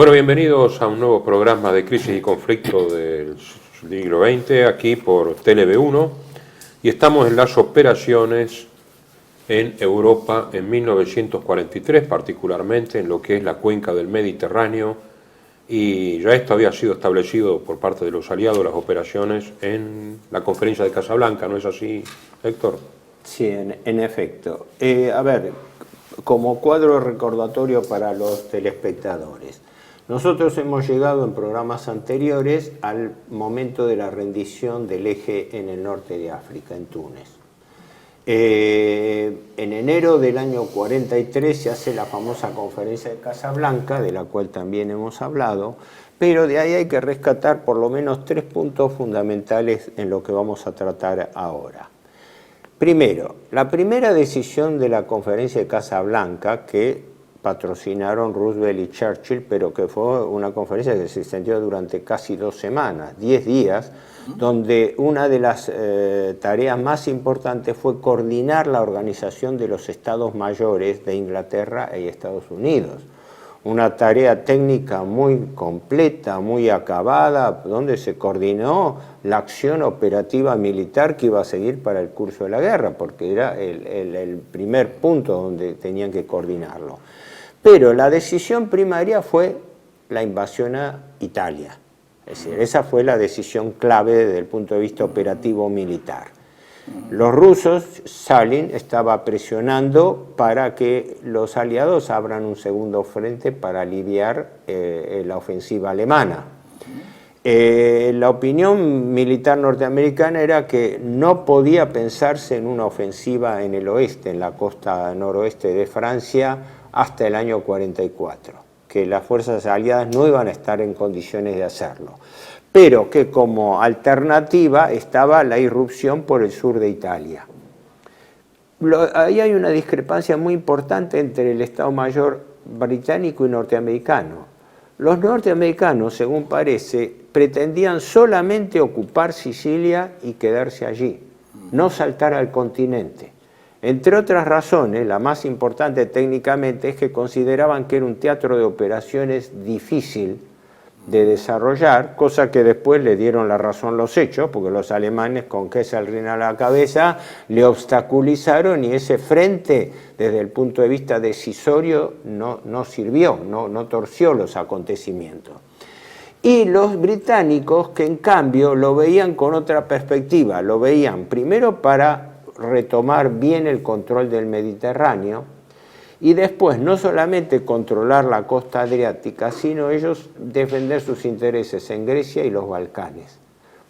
Bueno, bienvenidos a un nuevo programa de crisis y conflicto del siglo XX, aquí por TLV1, y estamos en las operaciones en Europa en 1943, particularmente en lo que es la cuenca del Mediterráneo, y ya esto había sido establecido por parte de los aliados, las operaciones en la conferencia de Casablanca, ¿no es así, Héctor? Sí, en efecto. A ver, como cuadro recordatorio para los telespectadores, nosotros hemos llegado en programas anteriores al momento de la rendición del eje en el norte de África, en Túnez. En enero del año 43 se hace la famosa conferencia de Casablanca, de la cual también hemos hablado, pero de ahí hay que rescatar por lo menos 3 puntos fundamentales en lo que vamos a tratar ahora. Primero, la primera decisión de la conferencia de Casablanca, que patrocinaron Roosevelt y Churchill, pero que fue una conferencia que se extendió durante casi 2 semanas, 10 días, donde una de las tareas más importantes fue coordinar la organización de los estados mayores de Inglaterra y Estados Unidos. Una tarea técnica muy completa, muy acabada, donde se coordinó la acción operativa militar que iba a seguir para el curso de la guerra, porque era el primer punto donde tenían que coordinarlo. Pero la decisión primaria fue la invasión a Italia. Es decir, esa fue la decisión clave desde el punto de vista operativo militar. Los rusos, Stalin estaba presionando para que los aliados abran un segundo frente para aliviar la ofensiva alemana. La opinión militar norteamericana era que no podía pensarse en una ofensiva en el oeste, en la costa noroeste de Francia, hasta el año 44, que las fuerzas aliadas no iban a estar en condiciones de hacerlo, pero que como alternativa estaba la irrupción por el sur de Italia. Ahí hay una discrepancia muy importante entre el Estado Mayor británico y norteamericano. Los norteamericanos, según parece, pretendían solamente ocupar Sicilia y quedarse allí, no saltar al continente. Entre otras razones, la más importante técnicamente es que consideraban que era un teatro de operaciones difícil de desarrollar, cosa que después le dieron la razón los hechos, porque los alemanes con Kesselring a la cabeza le obstaculizaron y ese frente, desde el punto de vista decisorio, no sirvió, no torció los acontecimientos. Y los británicos, que en cambio lo veían con otra perspectiva, lo veían primero para retomar bien el control del Mediterráneo y después no solamente controlar la costa adriática, sino ellos defender sus intereses en Grecia y los Balcanes.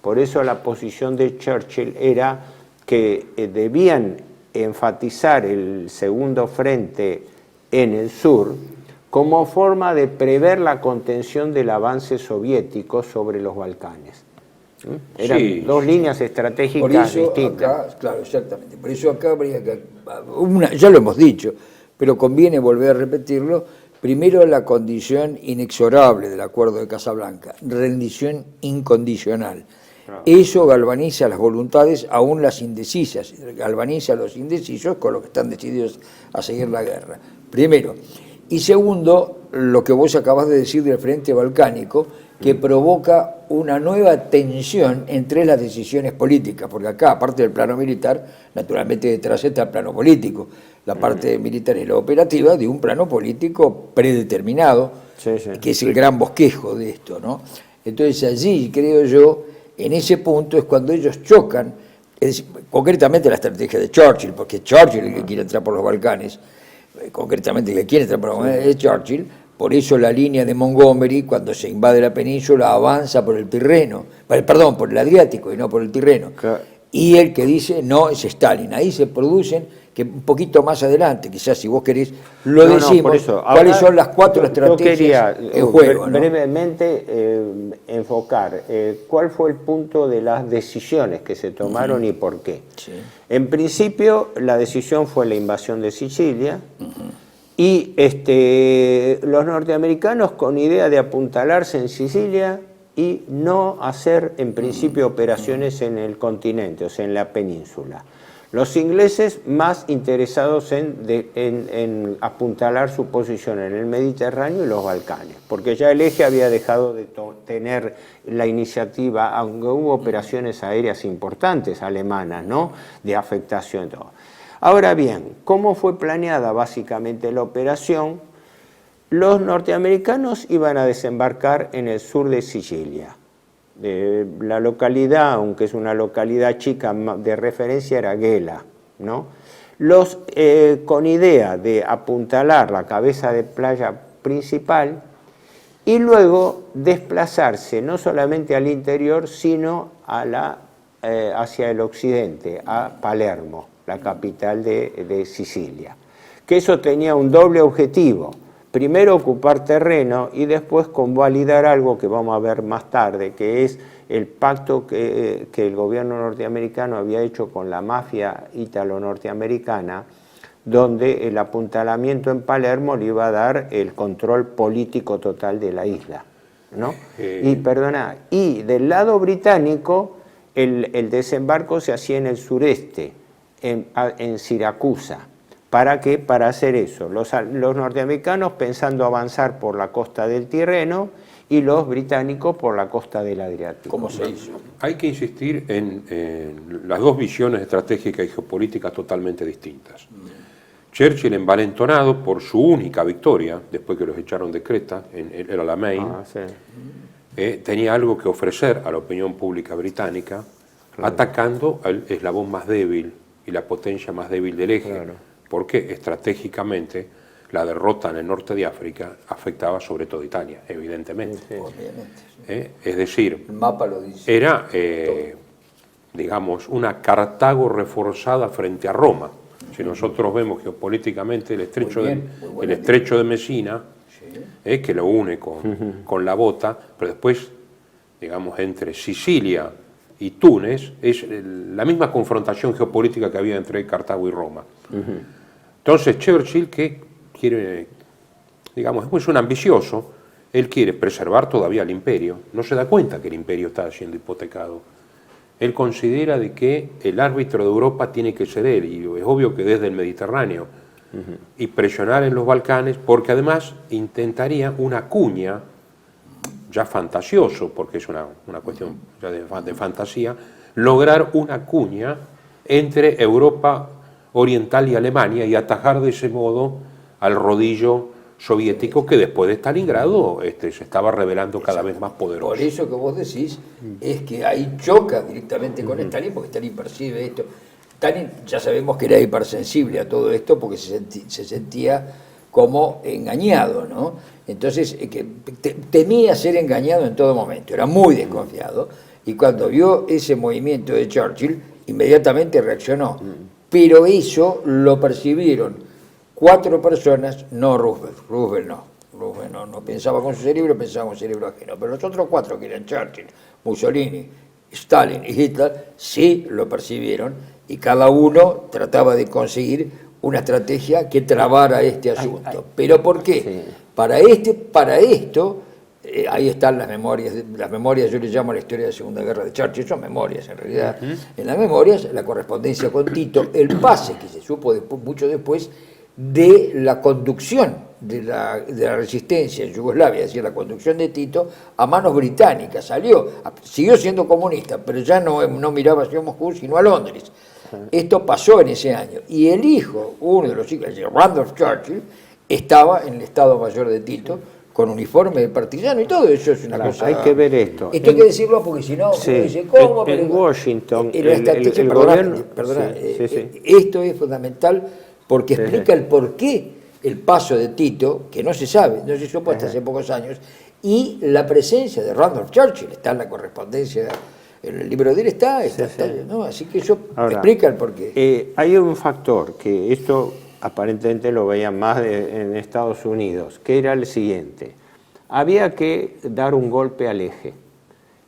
Por eso la posición de Churchill era que debían enfatizar el segundo frente en el sur como forma de prever la contención del avance soviético sobre los Balcanes. Eran dos líneas estratégicas distintas. Acá, claro, exactamente. Por eso acá habría que... ya lo hemos dicho, pero conviene volver a repetirlo. Primero, la condición inexorable del Acuerdo de Casablanca, rendición incondicional. Eso galvaniza las voluntades, aún las indecisas, galvaniza a los indecisos con los que están decididos a seguir la guerra. Primero. Y segundo, lo que vos acabás de decir del Frente Balcánico, que provoca una nueva tensión entre las decisiones políticas, porque acá, aparte del plano militar, naturalmente detrás está el plano político. La parte militar es la operativa de un plano político predeterminado, que es el gran bosquejo de esto, ¿no? Entonces allí, creo yo, en ese punto es cuando ellos chocan, es decir, concretamente la estrategia de Churchill, porque Churchill es el que quiere entrar por los Balcanes, concretamente el que quiere entrar por los Balcanes es Churchill. Por eso la línea de Montgomery, cuando se invade la península, avanza por el Tirreno, perdón, por el Adriático y no por el Tirreno. Claro. Y el que dice no es Stalin. Ahí se producen, que un poquito más adelante, quizás si vos querés, lo decimos, eso. Cuáles son las 4 estrategias en juego. Brevemente enfocar cuál fue el punto de las decisiones que se tomaron y por qué. Sí. En principio, la decisión fue la invasión de Sicilia. Y los norteamericanos con idea de apuntalarse en Sicilia y no hacer en principio operaciones en el continente, o sea, en la península. Los ingleses más interesados en apuntalar su posición en el Mediterráneo y los Balcanes, porque ya el eje había dejado de tener la iniciativa, aunque hubo operaciones aéreas importantes alemanas, ¿no?, de afectación y todo. Ahora bien, ¿cómo fue planeada básicamente la operación? Los norteamericanos iban a desembarcar en el sur de Sicilia. La localidad, aunque es una localidad chica de referencia, era Gela, ¿no? Con idea de apuntalar la cabeza de playa principal y luego desplazarse no solamente al interior, sino hacia el occidente, a Palermo, la capital de Sicilia. Que eso tenía un doble objetivo. Primero ocupar terreno y después convalidar algo que vamos a ver más tarde, que es el pacto que el gobierno norteamericano había hecho con la mafia ítalo-norteamericana, donde el apuntalamiento en Palermo le iba a dar el control político total de la isla, ¿no? Y del lado británico, el desembarco se hacía en el sureste, en Siracusa. ¿Para qué? Para hacer eso. Los norteamericanos pensando avanzar por la costa del Tirreno y los británicos por la costa del Adriático. ¿Cómo se hizo? Hay que insistir en las dos visiones estratégicas y geopolíticas totalmente distintas. Churchill, envalentonado por su única victoria, después que los echaron de Creta, en el Alamein, tenía algo que ofrecer a la opinión pública británica, atacando al eslabón más débil y la potencia más débil del eje. Claro. Porque estratégicamente la derrota en el norte de África afectaba sobre todo a Italia, evidentemente. Sí. Obviamente. Es decir, el mapa lo dice. Era, digamos, una Cartago reforzada frente a Roma. Si nosotros vemos geopolíticamente el estrecho de Messina, que lo une con la bota, pero después, digamos, entre Sicilia y Túnez, es la misma confrontación geopolítica que había entre Cartago y Roma. Entonces Churchill, que quiere, digamos, es un ambicioso, él quiere preservar todavía el imperio, no se da cuenta que el imperio está siendo hipotecado. Él considera de que el árbitro de Europa tiene que ser él, y es obvio que desde el Mediterráneo, y presionar en los Balcanes, porque además intentaría una cuña, ya fantasioso, porque es una cuestión ya de fantasía, lograr una cuña entre Europa Oriental y Alemania y atajar de ese modo al rodillo soviético que después de Stalingrado se estaba revelando cada vez más poderoso. Por eso que vos decís es que ahí choca directamente con Stalin, porque Stalin percibe esto. Stalin ya sabemos que era hipersensible a todo esto porque se sentía como engañado, ¿no? Entonces, temía ser engañado en todo momento, era muy desconfiado, y cuando vio ese movimiento de Churchill, inmediatamente reaccionó. Pero eso lo percibieron 4 personas, no Roosevelt. Roosevelt no pensaba con su cerebro, pensaba con cerebro ajeno. Pero los otros 4, que eran Churchill, Mussolini, Stalin y Hitler, sí lo percibieron, y cada uno trataba de conseguir una estrategia que trabara este asunto. ¿Pero por qué? Sí. Para esto, ahí están las memorias, yo les llamo la historia de la Segunda Guerra de Churchill, son memorias en realidad. En las memorias, la correspondencia con Tito, el pase que se supo mucho después de la conducción de la resistencia en Yugoslavia, es decir, la conducción de Tito a manos británicas. Siguió siendo comunista, pero ya no miraba hacia Moscú, sino a Londres. Esto pasó en ese año. Y el hijo, uno de los hijos, Randolph Churchill, estaba en el Estado Mayor de Tito, con uniforme de partizano y todo eso es una cosa. Hay que ver esto. Esto hay que decirlo porque si no, sí, dice, ¿cómo? En Washington, el gobierno... Perdona, esto es fundamental porque explica el porqué el paso de Tito, que no se sabe, no se supo hasta hace pocos años, y la presencia de Randolph Churchill, está en la correspondencia, en el libro de él está, ¿no? Así que eso explica el porqué. Hay un factor que esto aparentemente lo veían más en Estados Unidos, que era el siguiente: había que dar un golpe al eje,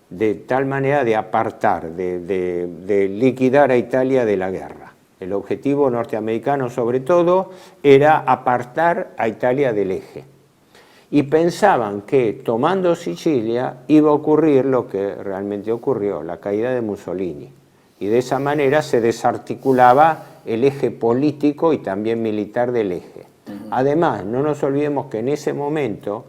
de tal manera de apartar, de liquidar a Italia de la guerra. El objetivo norteamericano, sobre todo, era apartar a Italia del eje. Y pensaban que tomando Sicilia iba a ocurrir lo que realmente ocurrió, la caída de Mussolini. y de esa manera se desarticulaba el eje político y también militar del eje. Además, no nos olvidemos que en ese momento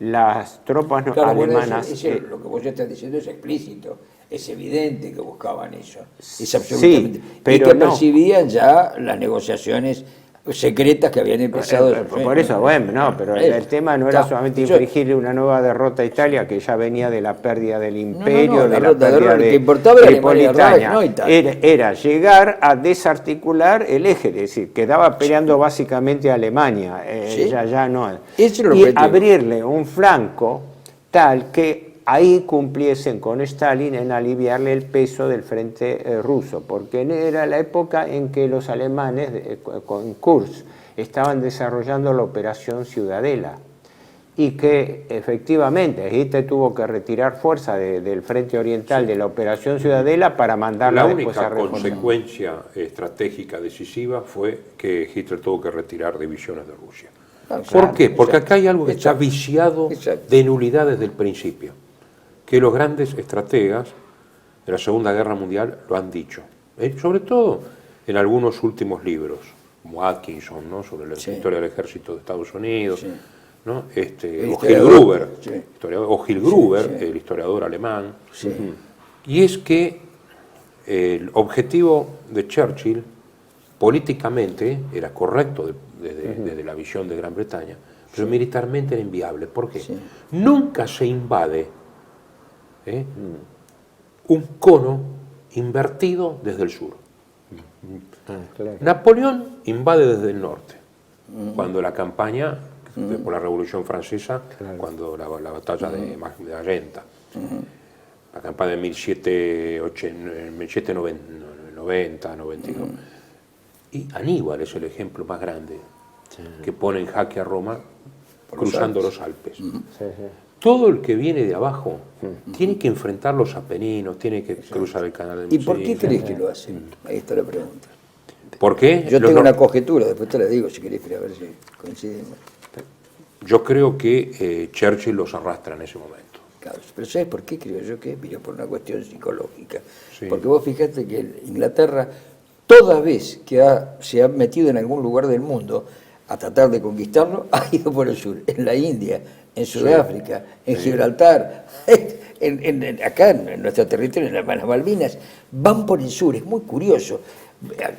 las tropas alemanas... Bueno, lo que vos ya estás diciendo es explícito, es evidente que buscaban eso, es absolutamente... Sí, pero y que no percibían ya las negociaciones secretas que habían empezado. Por eso, bueno, no, pero el tema no era solamente infligirle una nueva derrota a Italia, que ya venía de la pérdida del imperio, de la pérdida de lo que importaba era Tripolitania. no Italia. Era llegar a desarticular el eje, es decir, quedaba peleando básicamente a Alemania, ya no. Y abrirle un flanco tal que ahí cumpliesen con Stalin en aliviarle el peso del frente ruso, porque era la época en que los alemanes con Kurz estaban desarrollando la operación Ciudadela y que efectivamente Hitler tuvo que retirar fuerza del frente oriental de la operación Ciudadela para mandarla después a reforzar. La única consecuencia estratégica decisiva fue que Hitler tuvo que retirar divisiones de Rusia. ¿Por qué? Porque acá hay algo que está viciado de nulidad desde el principio, que los grandes estrategas de la Segunda Guerra Mundial lo han dicho, sobre todo en algunos últimos libros, como Atkinson, ¿no?, sobre la historia del ejército de Estados Unidos, ¿no? O Gil Gruber, el historiador alemán, y es que el objetivo de Churchill políticamente era correcto desde la visión de Gran Bretaña, pero militarmente era inviable. ¿Por qué? Nunca se invade un cono invertido desde el sur. Claro. Napoleón invade desde el norte, cuando la campaña por la Revolución Francesa, cuando la batalla de Magenta, la campaña de 1790, 92. Y Aníbal es el ejemplo más grande que pone en jaque a Roma cruzando los Alpes. Todo el que viene de abajo tiene que enfrentar los Apeninos, tiene que cruzar el canal de Mussina. ¿Y por qué crees que lo hacen? Ahí está la pregunta. ¿Por qué? Yo tengo una conjetura, después te la digo si querés, a ver si coincidimos. Yo creo que Churchill los arrastra en ese momento. Claro, pero ¿sabes por qué creo yo que? Mira, por una cuestión psicológica. Porque vos fijate que Inglaterra, toda vez que se ha metido en algún lugar del mundo a tratar de conquistarlo, ha ido por el sur, en la India, en Sudáfrica, en Gibraltar, acá en nuestro territorio, en las Malvinas, van por el sur, es muy curioso.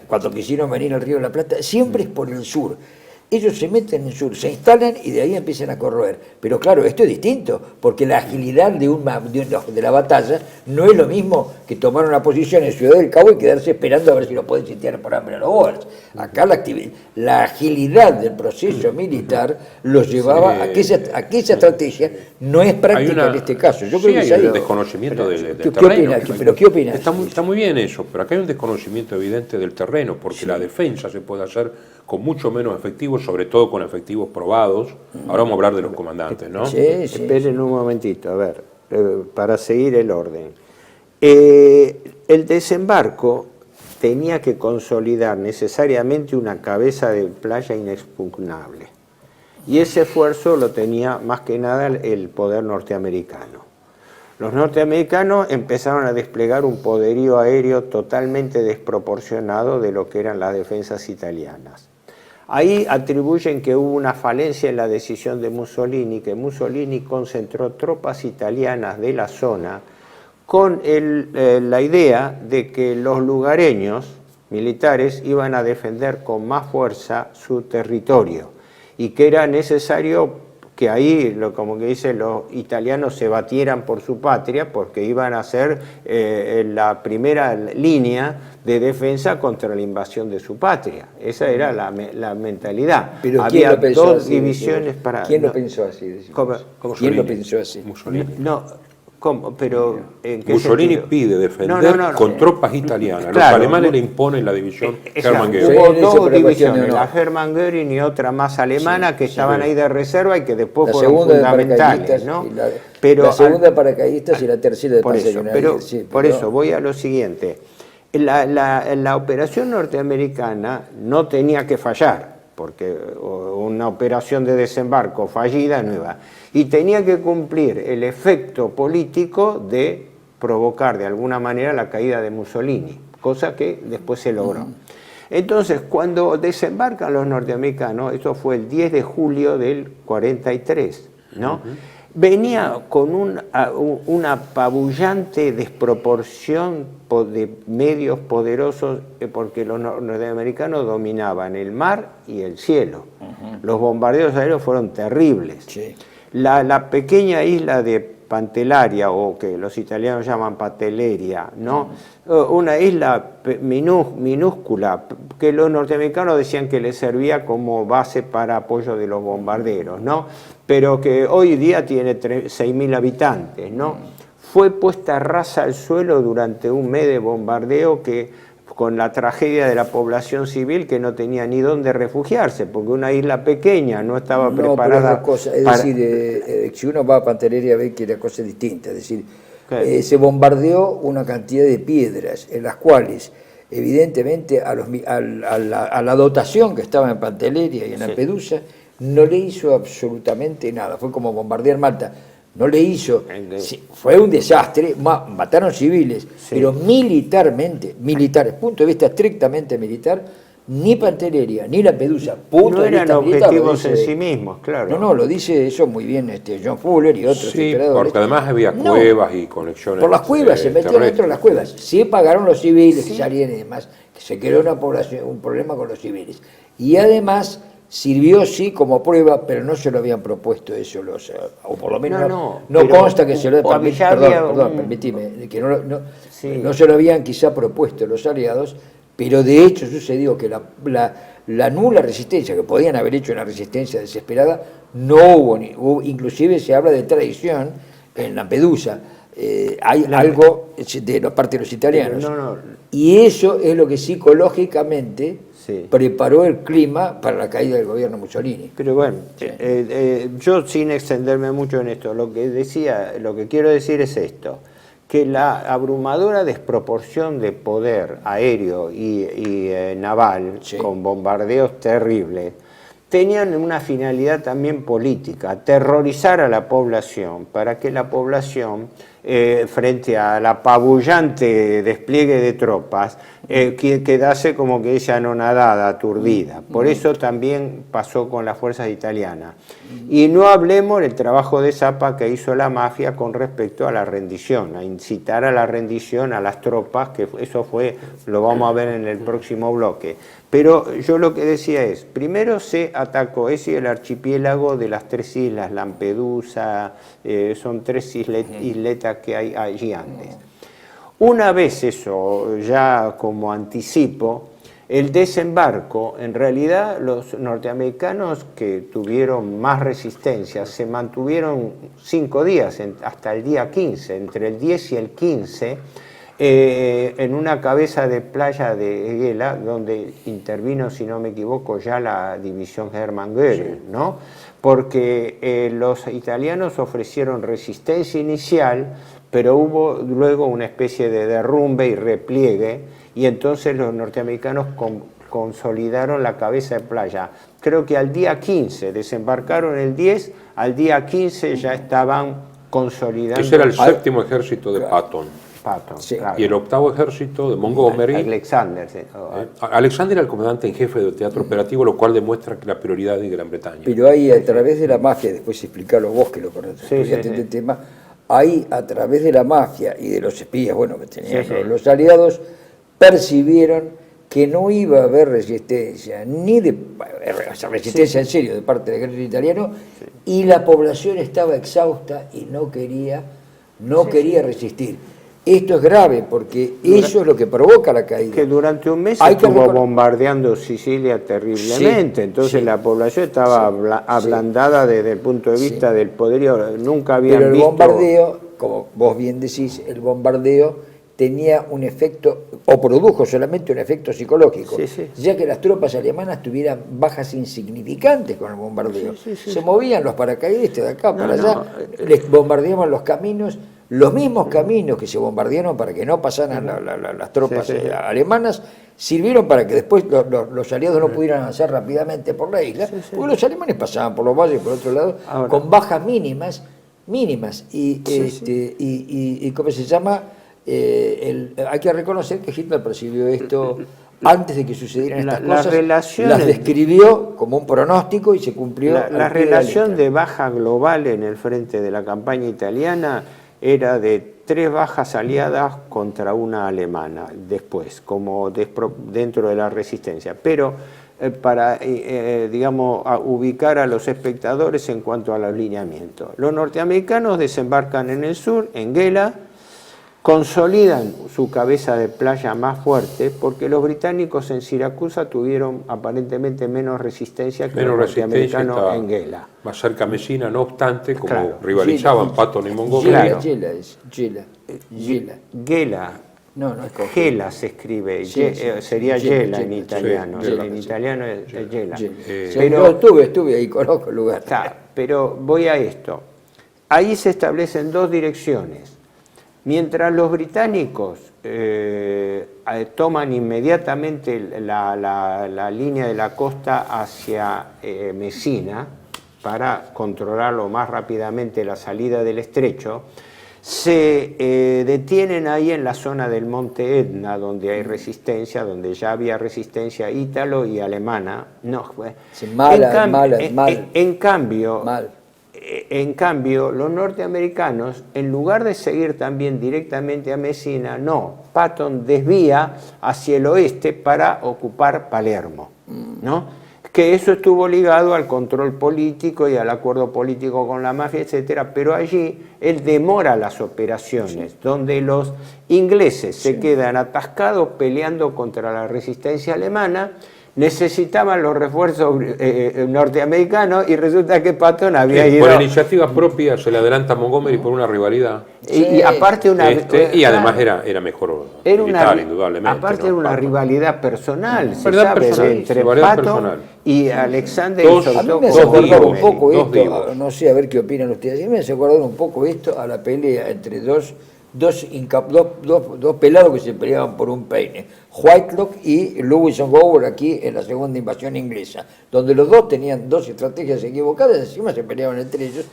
Cuando quisieron venir al Río de la Plata, siempre es por el sur. Ellos se meten en el sur, se instalan y de ahí empiezan a corroer. Pero claro, esto es distinto, porque la agilidad de la batalla no es lo mismo que tomar una posición en Ciudad del Cabo y quedarse esperando a ver si lo pueden sitiar por hambre a los boers. Acá la agilidad del proceso militar los llevaba a que esa estrategia no es práctica en este caso. Yo creo que hay un desconocimiento del terreno. ¿Qué opinas? Está muy bien eso, pero acá hay un desconocimiento evidente del terreno, porque la defensa se puede hacer con mucho menos efectivos, sobre todo con efectivos probados. Ahora vamos a hablar de los comandantes, ¿no? Esperen un momentito, a ver, para seguir el orden. El desembarco tenía que consolidar necesariamente una cabeza de playa inexpugnable. Y ese esfuerzo lo tenía más que nada el poder norteamericano. Los norteamericanos empezaron a desplegar un poderío aéreo totalmente desproporcionado de lo que eran las defensas italianas. Ahí atribuyen que hubo una falencia en la decisión de Mussolini, que Mussolini concentró tropas italianas de la zona con la idea de que los lugareños militares iban a defender con más fuerza su territorio y que era necesario que ahí, como que dicen, los italianos se batieran por su patria porque iban a ser la primera línea de defensa contra la invasión de su patria. Esa era la mentalidad. Pero había ¿quién lo pensó dos así, divisiones para... ¿Quién lo pensó así? ¿Quién lo pensó así? Mussolini. ¿Cómo? Pero, ¿en qué Mussolini sentido? pide defender con tropas italianas. Los alemanes le imponen la división Hermann Göring. Hubo dos divisiones, la Hermann Göring y otra más alemana que estaban ahí de reserva y que después fueron fundamentales, ¿no? La segunda paracaidistas y la tercera de pasajeros. Por eso voy a lo siguiente. La operación norteamericana no tenía que fallar, porque una operación de desembarco fallida no iba. Y tenía que cumplir el efecto político de provocar de alguna manera la caída de Mussolini, cosa que después se logró. Entonces, cuando desembarcan los norteamericanos, eso fue el 10 de julio del 43, ¿no? Venía con una apabullante desproporción de medios poderosos, porque los norteamericanos dominaban el mar y el cielo. Los bombardeos aéreos fueron terribles. Sí. La pequeña isla de Pantelleria, o que los italianos llaman Pantelleria, ¿no? Una isla minúscula, que los norteamericanos decían que les servía como base para apoyo de los bombarderos, ¿no? Pero que hoy día tiene 6.000 habitantes, ¿no? Fue puesta rasa al suelo durante un mes de bombardeo, con la tragedia de la población civil que no tenía ni dónde refugiarse, porque una isla pequeña no estaba preparada. Es decir, si uno va a Pantelleria ve que la cosa es distinta, es decir, se bombardeó una cantidad de piedras en las cuales evidentemente a la dotación que estaba en Pantelleria y en Lampedusa no le hizo absolutamente nada, fue como bombardear Malta. No le hizo, fue un desastre, mataron civiles, pero militarmente, punto de vista estrictamente militar, ni Pantelleria ni Lampedusa, punto de vista militar. No eran objetivos militar, en sí mismos, claro. No, lo dice eso muy bien John Fuller y otros emperadores. Porque además había cuevas y conexiones. Por las cuevas, se metieron dentro de las cuevas. Sí pagaron los civiles que salían y demás, que se creó un problema con los civiles. Y además sirvió como prueba, pero no se lo habían propuesto eso, o por lo menos no consta que se lo permitime, que no se lo habían quizá propuesto los aliados, pero de hecho sucedió que la nula resistencia, que podían haber hecho una resistencia desesperada, no hubo, inclusive se habla de traición en Lampedusa. Hay algo de la parte de los italianos, y eso es lo que psicológicamente preparó el clima para la caída del gobierno Mussolini. Pero bueno, yo sin extenderme mucho en esto, lo que quiero decir es esto, que la abrumadora desproporción de poder aéreo y naval, con bombardeos terribles, tenían una finalidad también política, aterrorizar a la población, para que la población, frente al apabullante despliegue de tropas, quedase como que dice anonadada, aturdida. Por eso también pasó con las fuerzas italianas. Y no hablemos del trabajo de Zappa que hizo la mafia con respecto a la rendición, a incitar a la rendición a las tropas, que eso lo vamos a ver en el próximo bloque. Pero yo lo que decía es, primero se atacó el archipiélago de las 3 islas, Lampedusa, son 3 isletas que hay allí antes. Una vez eso, ya como anticipo, el desembarco, en realidad los norteamericanos que tuvieron más resistencia se mantuvieron 5 días, hasta el día 15, entre el 10 y el 15, en una cabeza de playa de Gela, donde intervino, si no me equivoco, ya la división Hermann Göring, ¿no? Porque los italianos ofrecieron resistencia inicial, pero hubo luego una especie de derrumbe y repliegue, y entonces los norteamericanos consolidaron la cabeza de playa. Creo que al día 15, desembarcaron el 10, al día 15 ya estaban consolidando. Ese era el 7º ejército de Patton. Y el 8º ejército de Montgomery. Alexander. Alexander era el comandante en jefe del teatro operativo, lo cual demuestra que la prioridad de Gran Bretaña. Pero ahí, a través de la mafia, después explicarlo vos que lo conocés, el tema, ahí a través de la mafia y de los espías, que tenían los aliados, percibieron que no iba a haber resistencia, resistencia en serio de parte del ejército italiano, y la población estaba exhausta y no quería resistir. Esto es grave porque eso es lo que provoca la caída. Que durante un mes estuvo bombardeando Sicilia terriblemente, entonces la población estaba ablandada desde el punto de vista del poderío. Nunca habían visto... Pero el bombardeo, como vos bien decís, el bombardeo tenía un efecto, o produjo solamente un efecto psicológico, ya que las tropas alemanas tuvieran bajas insignificantes con el bombardeo. Se movían los paracaidistas de acá para allá, les bombardeaban los caminos, los mismos caminos que se bombardearon para que no pasaran las tropas alemanas, sirvieron para que después los aliados no pudieran avanzar rápidamente por la isla, porque los alemanes pasaban por los valles por otro lado, con bajas mínimas, y ¿cómo se llama? hay que reconocer que Hitler percibió esto antes de que sucedieran estas las cosas, relaciones, las describió como un pronóstico y se cumplió. La relación de baja global en el frente de la campaña italiana era de 3 bajas aliadas contra una alemana, después, como dentro de la resistencia. Pero para, digamos, ubicar a los espectadores en cuanto al alineamiento. Los norteamericanos desembarcan en el sur, en Gela, consolidan su cabeza de playa más fuerte porque los británicos en Siracusa tuvieron aparentemente menos resistencia que los norteamericanos en Gela. Más cerca a Messina, no obstante, como rivalizaban Patton y Montgomery. Gela. No es Gela se escribe, sería Gela en italiano. En italiano es Gela. Pero estuve ahí, conozco el lugar. Pero voy a esto. Ahí se establecen 2 direcciones. Mientras los británicos toman inmediatamente la línea de la costa hacia Messina para controlar lo más rápidamente la salida del estrecho, se detienen ahí en la zona del monte Etna, donde hay resistencia, donde ya había resistencia ítalo y alemana. En cambio, los norteamericanos, en lugar de seguir también directamente a Messina, Patton desvía hacia el oeste para ocupar Palermo, ¿no? Que eso estuvo ligado al control político y al acuerdo político con la mafia, etcétera, pero allí él demora las operaciones, donde los ingleses se quedan atascados peleando contra la resistencia alemana. Necesitaban los refuerzos norteamericanos y resulta que Patton había ido... Por iniciativa propia se le adelanta a Montgomery por una rivalidad. Y aparte y además era mejor militar, indudablemente. Aparte era una rivalidad personal, entre rivalidad Patton personal. y Alexander. A mí me hace acordar un poco esto, no sé, a ver qué opinan ustedes, a mí me hace acordar un poco esto a la pelea entre dos pelados que se peleaban por un peine, Whitelock y Lewis and Gower aquí en la segunda invasión inglesa, donde los dos tenían 2 estrategias equivocadas, encima se peleaban entre ellos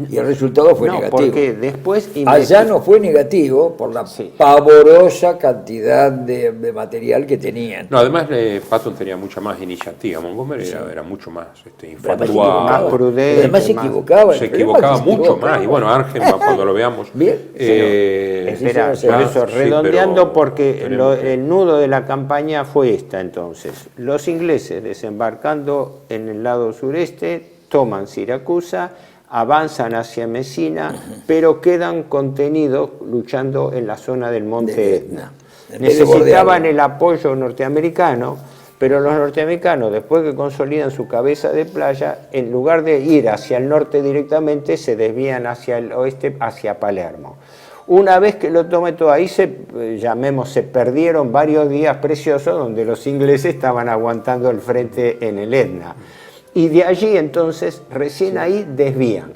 y el resultado fue negativo. Porque después allá no fue negativo por la pavorosa cantidad de material que tenían. No, además Patton tenía mucha más iniciativa, Montgomery era mucho más infatuado, más prudente. Además se equivocaba mucho más, y bueno, Argen, cuando lo veamos... por eso, redondeando, porque el nudo de la campaña fue esta entonces. Los ingleses desembarcando en el lado sureste, toman Siracusa, avanzan hacia Messina, pero quedan contenidos luchando en la zona del monte Etna. Necesitaban el apoyo norteamericano, pero los norteamericanos, después que consolidan su cabeza de playa, en lugar de ir hacia el norte directamente, se desvían hacia el oeste, hacia Palermo. Una vez que lo tomé todo ahí, se perdieron varios días preciosos donde los ingleses estaban aguantando el frente en el Etna. Y de allí entonces, recién ahí desvían.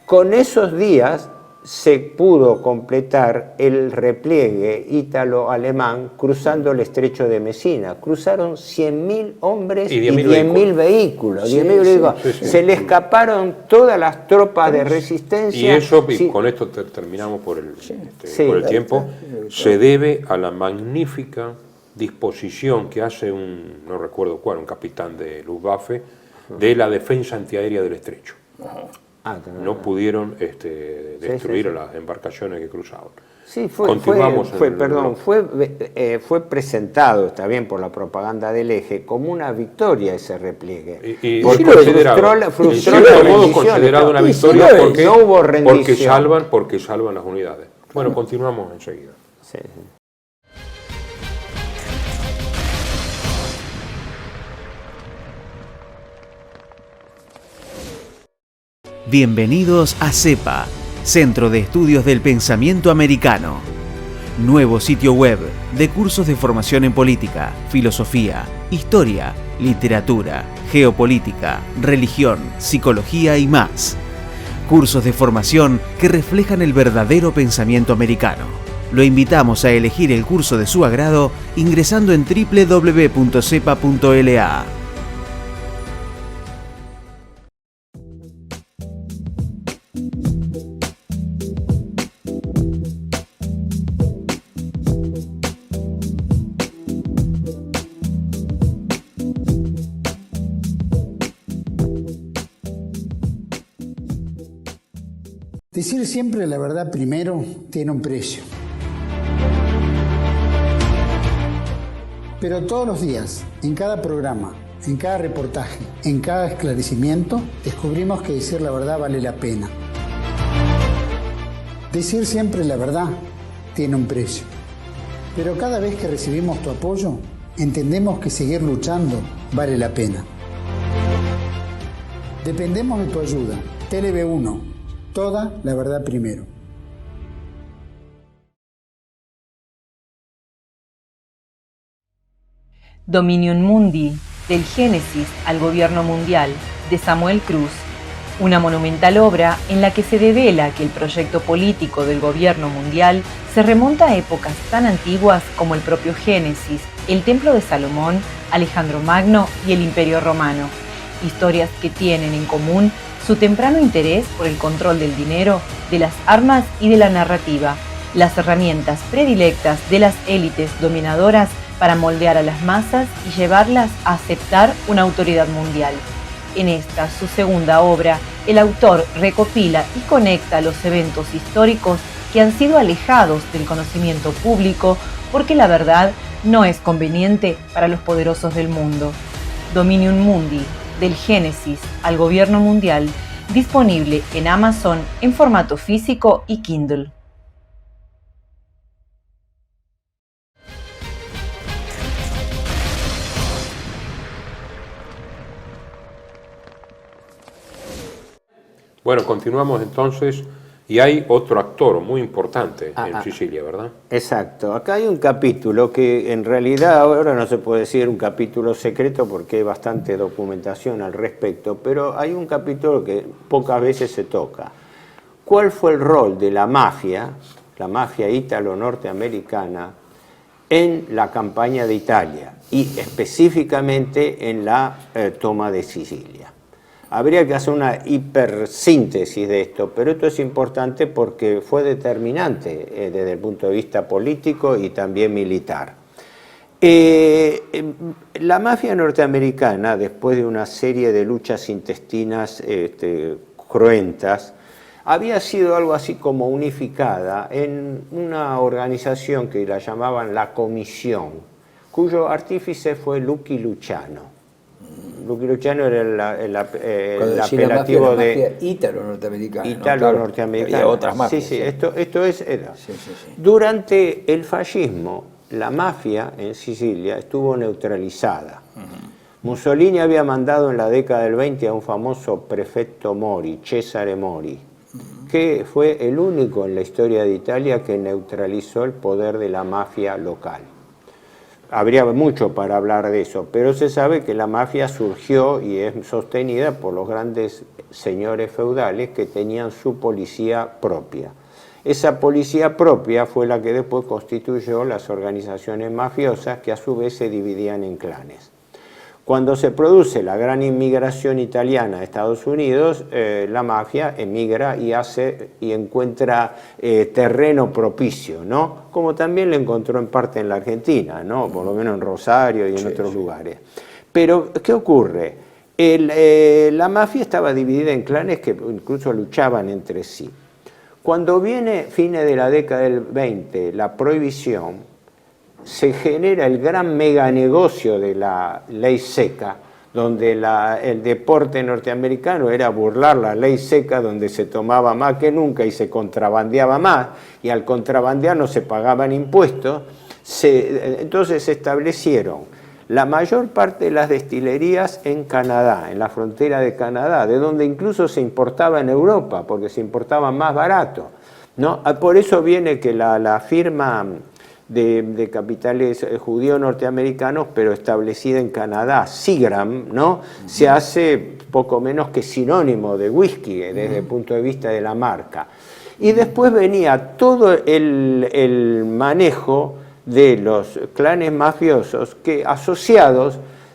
Con esos días se pudo completar el repliegue ítalo-alemán cruzando el estrecho de Messina. Cruzaron 100.000 hombres y 10.000 vehículos. Se le escaparon todas las tropas de resistencia. Y eso, con esto terminamos por el tiempo, se debe a la magnífica disposición que hace no recuerdo cuál, un capitán de Luftwaffe, de la defensa antiaérea del estrecho. No pudieron destruir las embarcaciones que cruzaban. Sí, fue presentado, está bien, por la propaganda del eje, como una victoria ese repliegue. Y frustró la considerado una victoria porque, no hubo rendición. porque salvan las unidades. Bueno, continuamos enseguida. Sí. Bienvenidos a CEPA, Centro de Estudios del Pensamiento Americano. Nuevo sitio web de cursos de formación en política, filosofía, historia, literatura, geopolítica, religión, psicología y más. Cursos de formación que reflejan el verdadero pensamiento americano. Lo invitamos a elegir el curso de su agrado ingresando en www.cepa.la. Decir siempre la verdad primero tiene un precio. Pero todos los días, en cada programa, en cada reportaje, en cada esclarecimiento, descubrimos que decir la verdad vale la pena. Decir siempre la verdad tiene un precio. Pero cada vez que recibimos tu apoyo, entendemos que seguir luchando vale la pena. Dependemos de tu ayuda. TLV1. Toda la verdad primero. Dominium Mundi, del Génesis al Gobierno Mundial, de Samuel Cruz, una monumental obra en la que se devela que el proyecto político del gobierno mundial se remonta a épocas tan antiguas como el propio Génesis, el Templo de Salomón, Alejandro Magno y el Imperio Romano, historias que tienen en común su temprano interés por el control del dinero, de las armas y de la narrativa, las herramientas predilectas de las élites dominadoras para moldear a las masas y llevarlas a aceptar una autoridad mundial. En esta, su segunda obra, el autor recopila y conecta los eventos históricos que han sido alejados del conocimiento público porque la verdad no es conveniente para los poderosos del mundo. Dominium Mundi, del Génesis al Gobierno Mundial, disponible en Amazon en formato físico y Kindle. Bueno, continuamos entonces, y hay otro actor muy importante en Sicilia, ¿verdad? Exacto. Acá hay un capítulo que en realidad ahora no se puede decir un capítulo secreto porque hay bastante documentación al respecto, pero hay un capítulo que pocas veces se toca. ¿Cuál fue el rol de la mafia ítalo-norteamericana, en la campaña de Italia y específicamente en la toma de Sicilia? Habría que hacer una hipersíntesis de esto, pero esto es importante porque fue determinante desde el punto de vista político y también militar. La mafia norteamericana, después de una serie de luchas intestinas cruentas, había sido algo así como unificada en una organización que la llamaban la Comisión, cuyo artífice fue Lucky Luciano. Lucky Luciano era el apelativo de ítalo-norteamericana. Ítalo-norteamericana. Había otras mafias. Sí, esto es. Sí. Durante el fascismo, la mafia en Sicilia estuvo neutralizada. Mussolini había mandado en la década del 20 a un famoso prefecto Mori, Cesare Mori, que fue el único en la historia de Italia que neutralizó el poder de la mafia local. Habría mucho para hablar de eso, pero se sabe que la mafia surgió y es sostenida por los grandes señores feudales que tenían su policía propia. Esa policía propia fue la que después constituyó las organizaciones mafiosas que a su vez se dividían en clanes. Cuando se produce la gran inmigración italiana a Estados Unidos, la mafia emigra y encuentra terreno propicio, ¿no? Como también lo encontró en parte en la Argentina, ¿no? Por lo menos en Rosario y en otros lugares. Pero, ¿qué ocurre? La mafia estaba dividida en clanes que incluso luchaban entre sí. Cuando viene, fines de la década del 20, la prohibición, se genera el gran meganegocio de la ley seca, donde el deporte norteamericano era burlar la ley seca, donde se tomaba más que nunca y se contrabandeaba más, y al contrabandear no se pagaban impuestos. Entonces se establecieron la mayor parte de las destilerías en Canadá, en la frontera de Canadá, de donde incluso se importaba en Europa, porque se importaba más barato, ¿no? Por eso viene que la firma de capitales judíos norteamericanos, pero establecida en Canadá, Seagram, ¿no? Se hace poco menos que sinónimo de whisky desde el punto de vista de la marca. Y después venía todo el manejo de los clanes mafiosos que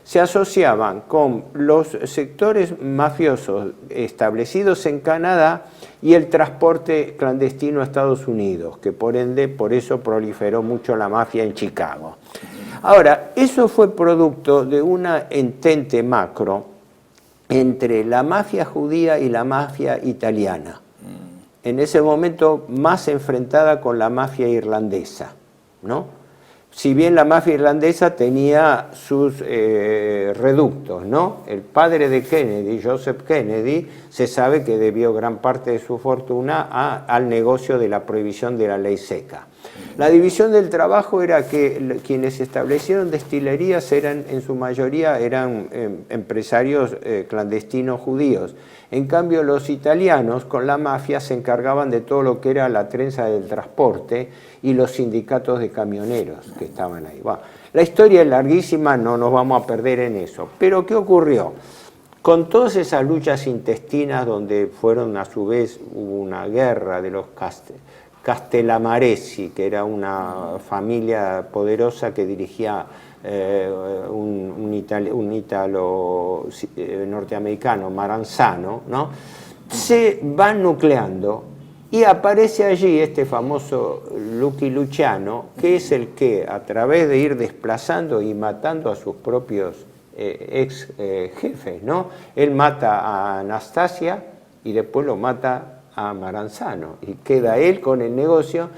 se asociaban con los sectores mafiosos establecidos en Canadá y el transporte clandestino a Estados Unidos, que por ende, por eso proliferó mucho la mafia en Chicago. Ahora, eso fue producto de una entente macro entre la mafia judía y la mafia italiana. en ese momento más enfrentada con la mafia irlandesa, ¿no? Si bien la mafia irlandesa tenía sus reductos, ¿no? El padre de Kennedy, Joseph Kennedy, se sabe que debió gran parte de su fortuna al negocio de la prohibición de la ley seca. La división del trabajo era que quienes establecieron destilerías eran, en su mayoría, eran empresarios clandestinos judíos. En cambio, los italianos con la mafia se encargaban de todo lo que era la trenza del transporte y los sindicatos de camioneros que estaban ahí. Bueno, la historia es larguísima, no nos vamos a perder en eso. Pero ¿qué ocurrió? Con todas esas luchas intestinas donde fueron a su vez, hubo una guerra de los Castellamaresi, que era una familia poderosa que dirigía un ítalo norteamericano, Maranzano, ¿no? Se van nucleando y aparece allí este famoso Lucky Luciano, que es el que, a través de ir desplazando y matando a sus propios ex jefes, ¿no? Él mata a Anastasia y después lo mata a Maranzano y queda él con el negocio.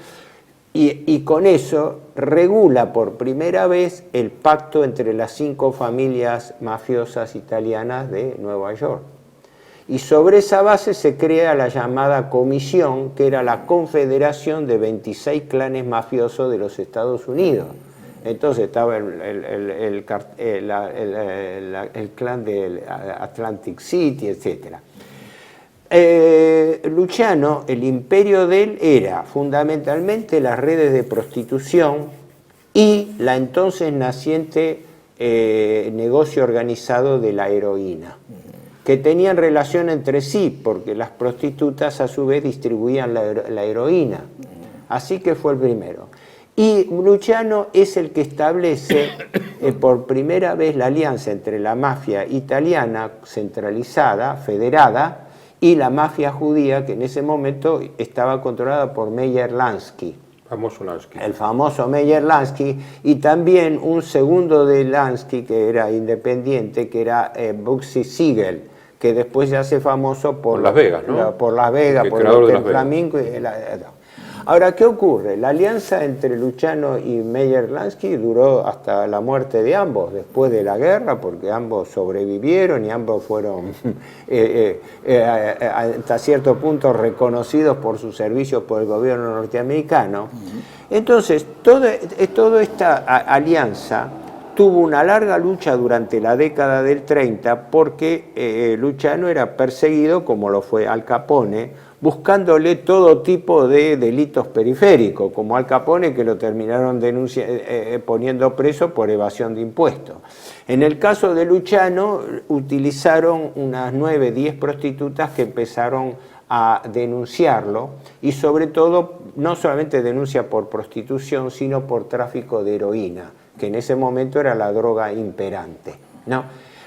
Y con eso regula por primera vez el pacto entre las 5 familias mafiosas italianas de Nueva York. Y sobre esa base se crea la llamada comisión, que era la confederación de 26 clanes mafiosos de los Estados Unidos. Entonces estaba el clan de Atlantic City, etc. Luciano, el imperio de él era fundamentalmente las redes de prostitución y la entonces naciente negocio organizado de la heroína, que tenían relación entre sí, porque las prostitutas a su vez distribuían la heroína. Así que fue el primero. Y Luciano es el que establece por primera vez la alianza entre la mafia italiana centralizada, federada, y la mafia judía, que en ese momento estaba controlada por Meyer Lansky. Famoso Lansky. El famoso Meyer Lansky, y también un segundo de Lansky, que era independiente, que era Bugsy Siegel, que después se hace famoso por Las Vegas, ¿no? Por Las Vegas, por el Hotel Flamingo. Ahora, ¿qué ocurre? La alianza entre Luciano y Meyer Lansky duró hasta la muerte de ambos, después de la guerra, porque ambos sobrevivieron y ambos fueron hasta cierto punto reconocidos por sus servicios por el gobierno norteamericano. Entonces, toda esta alianza tuvo una larga lucha durante la década del 30 porque Luciano era perseguido, como lo fue Al Capone, buscándole todo tipo de delitos periféricos, como Al Capone, que lo terminaron poniendo preso por evasión de impuestos. En el caso de Luciano, utilizaron unas 9, 10 prostitutas que empezaron a denunciarlo, y sobre todo, no solamente denuncia por prostitución, sino por tráfico de heroína, que en ese momento era la droga imperante, ¿no?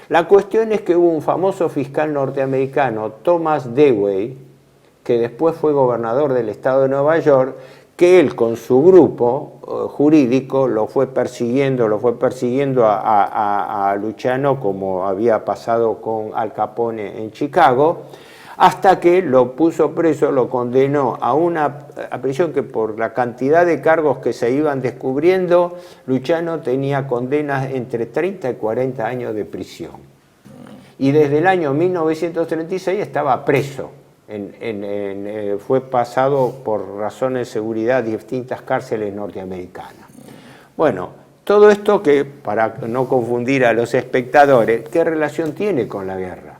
La cuestión es que hubo un famoso fiscal norteamericano, Thomas Dewey, que después fue gobernador del estado de Nueva York, que él con su grupo jurídico lo fue persiguiendo a Luciano, como había pasado con Al Capone en Chicago, hasta que lo puso preso, lo condenó a prisión, que por la cantidad de cargos que se iban descubriendo, Luciano tenía condenas entre 30 y 40 años de prisión. Y desde el año 1936 estaba preso. Fue pasado por razones de seguridad a distintas cárceles norteamericanas. Bueno, todo esto, que para no confundir a los espectadores, ¿qué relación tiene con la guerra?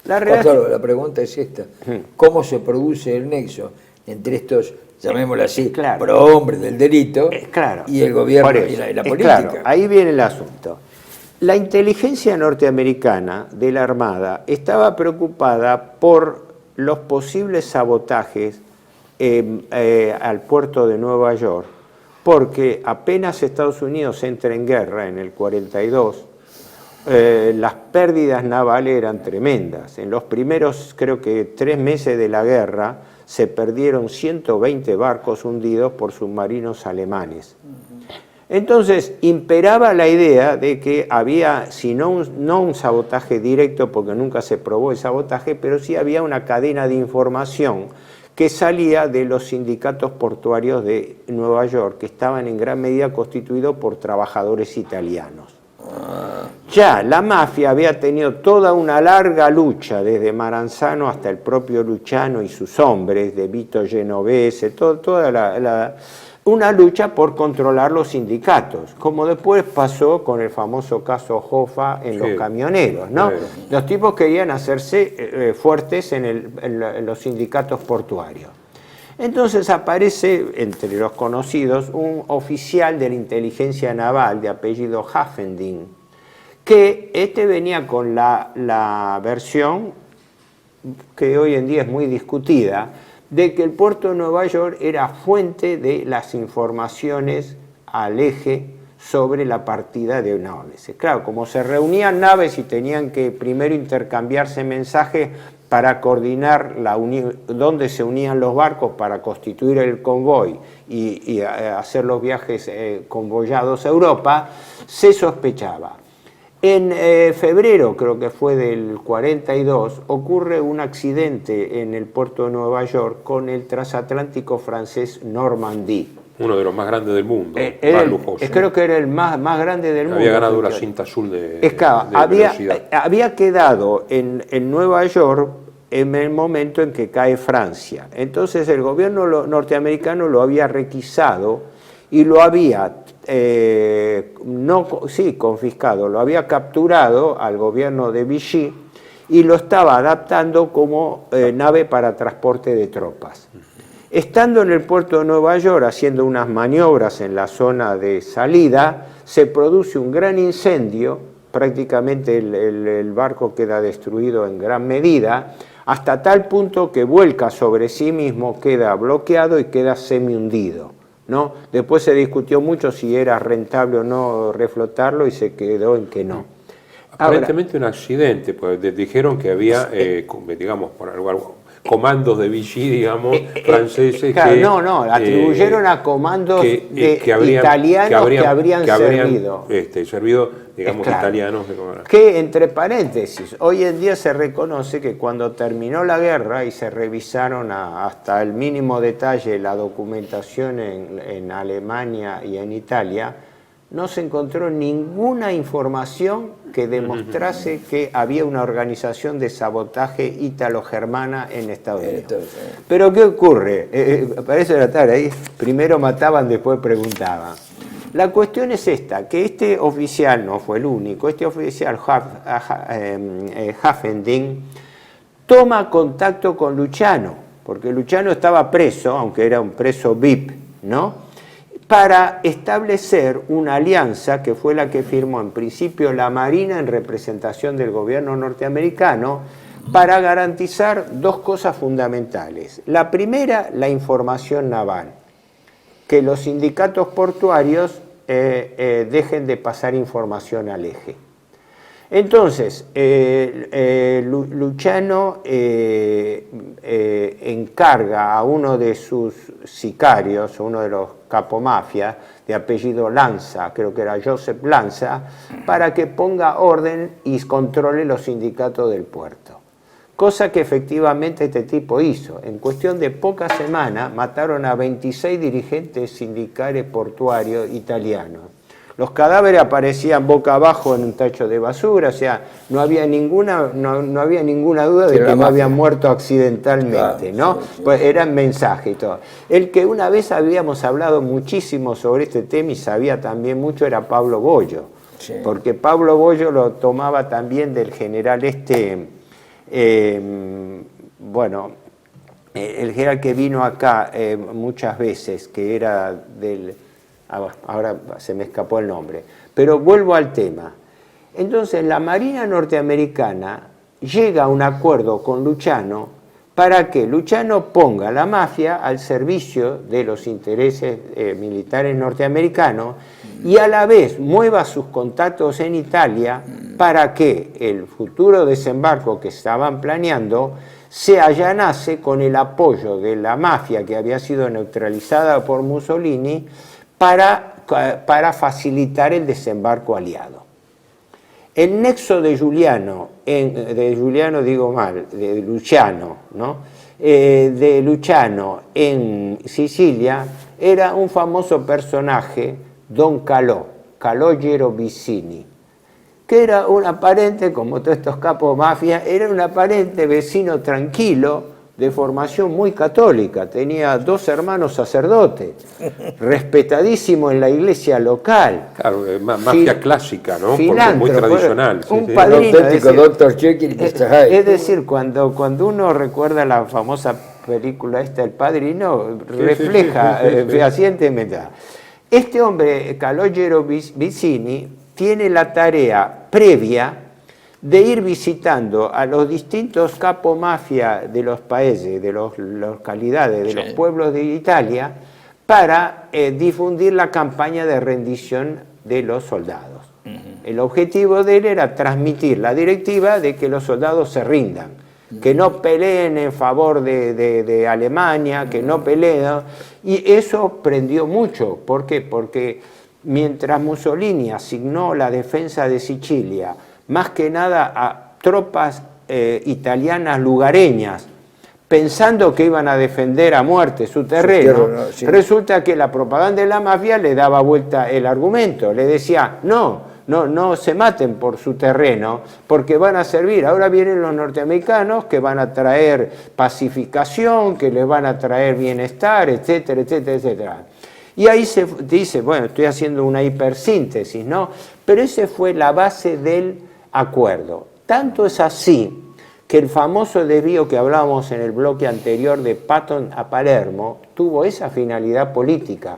Claro, la pregunta es esta: ¿cómo se produce el nexo entre estos, llamémoslo así, prohombres del delito y el gobierno y la política? Claro, ahí viene el asunto. La inteligencia norteamericana de la Armada estaba preocupada por los posibles sabotajes al puerto de Nueva York, porque apenas Estados Unidos entra en guerra en el 42, las pérdidas navales eran tremendas. En los primeros, creo que 3 meses de la guerra, se perdieron 120 barcos hundidos por submarinos alemanes. Entonces, imperaba la idea de que había, si no un sabotaje directo, porque nunca se probó el sabotaje, pero sí había una cadena de información que salía de los sindicatos portuarios de Nueva York, que estaban en gran medida constituidos por trabajadores italianos. Ya la mafia había tenido toda una larga lucha, desde Maranzano hasta el propio Luciano y sus hombres, de Vito Genovese, una lucha por controlar los sindicatos, como después pasó con el famoso caso Hoffa en los camioneros, ¿no? Claro. Los tipos querían hacerse fuertes en los sindicatos portuarios. Entonces aparece entre los conocidos un oficial de la inteligencia naval de apellido Haffending, que venía con la versión que hoy en día es muy discutida, de que el puerto de Nueva York era fuente de las informaciones al eje sobre la partida de naves. Claro, como se reunían naves y tenían que primero intercambiarse mensajes para coordinar dónde se unían los barcos para constituir el convoy y hacer los viajes convoyados a Europa, se sospechaba. En febrero, creo que fue del 42, ocurre un accidente en el puerto de Nueva York con el transatlántico francés Normandie. Uno de los más grandes del mundo, más lujoso. Creo que era el más grande del mundo. Había ganado la cinta azul de velocidad. Había quedado en Nueva York en el momento en que cae Francia. Entonces el gobierno norteamericano lo había requisado y lo había confiscado, lo había capturado al gobierno de Vichy y lo estaba adaptando como nave para transporte de tropas. Estando en el puerto de Nueva York haciendo unas maniobras en la zona de salida, se produce un gran incendio, prácticamente el barco queda destruido en gran medida, hasta tal punto que vuelca sobre sí mismo, queda bloqueado y queda semi-hundido, ¿no? Después se discutió mucho si era rentable o no reflotarlo y se quedó en que no. Aparentemente un accidente, pues dijeron que había, digamos, por algo, comandos de Vichy, digamos, franceses claro, que... atribuyeron a comandos italianos que habrían servido, digamos, italianos. Que, entre paréntesis, hoy en día se reconoce que cuando terminó la guerra y se revisaron hasta el mínimo detalle la documentación en Alemania y en Italia, no se encontró ninguna información que demostrase que había una organización de sabotaje ítalo-germana en Estados Unidos. Pero ¿qué ocurre? Para eso era tarde, ahí primero mataban, después preguntaban. La cuestión es esta, que este oficial no fue el único, este oficial Haffending toma contacto con Luciano, porque Luciano estaba preso, aunque era un preso VIP, ¿no?, para establecer una alianza que fue la que firmó en principio la Marina en representación del gobierno norteamericano para garantizar dos cosas fundamentales. La primera, la información naval, que los sindicatos portuarios dejen de pasar información al eje. Entonces, Luciano encarga a uno de sus sicarios, uno de los capomafias, de apellido Lanza, creo que era Joseph Lanza, para que ponga orden y controle los sindicatos del puerto. Cosa que efectivamente este tipo hizo. En cuestión de pocas semanas mataron a 26 dirigentes sindicales portuarios italianos. Los cadáveres aparecían boca abajo en un tacho de basura, o sea, no había ninguna duda de que no habían muerto accidentalmente, ¿no? Pues eran mensajes y todo. El que una vez habíamos hablado muchísimo sobre este tema y sabía también mucho era Pablo Bollo, porque Pablo Bollo lo tomaba también del general el general que vino acá muchas veces, que era del... Ahora se me escapó el nombre, pero vuelvo al tema. Entonces la Marina norteamericana llega a un acuerdo con Luciano para que Luciano ponga la mafia al servicio de los intereses militares norteamericanos y a la vez mueva sus contactos en Italia para que el futuro desembarco que estaban planeando se allanase con el apoyo de la mafia que había sido neutralizada por Mussolini para facilitar el desembarco aliado. El nexo de Luciano, ¿no?, de Luciano en Sicilia era un famoso personaje, Don Calogero Vicini, que era un aparente, como todos estos capos mafia, era un aparente vecino tranquilo, de formación muy católica, tenía 2 hermanos sacerdotes, respetadísimo en la iglesia local. Claro, mafia clásica, ¿no? Porque muy tradicional. Un sí. padrino, un auténtico Dr. Jekyll y Mr. Hyde. Es decir, cuando uno recuerda la famosa película esta, El Padrino, refleja fehacientemente. Este hombre, Calogero Vicini, tiene la tarea previa de ir visitando a los distintos capomafia de los países, de las localidades, de los pueblos de Italia, para difundir la campaña de rendición de los soldados. El objetivo de él era transmitir la directiva de que los soldados se rindan, que no peleen en favor de Alemania, que no peleen, y eso prendió mucho. ¿Por qué? Porque mientras Mussolini asignó la defensa de Sicilia más que nada a tropas italianas lugareñas, pensando que iban a defender a muerte su terreno, resulta que la propaganda de la mafia le daba vuelta el argumento, le decía, no se maten por su terreno, porque van a servir. Ahora vienen los norteamericanos que van a traer pacificación, que les van a traer bienestar, etcétera, etcétera, etcétera. Y ahí se dice, bueno, estoy haciendo una hipersíntesis, ¿no? Pero esa fue la base del acuerdo. Tanto es así que el famoso desvío que hablábamos en el bloque anterior de Patton a Palermo tuvo esa finalidad política.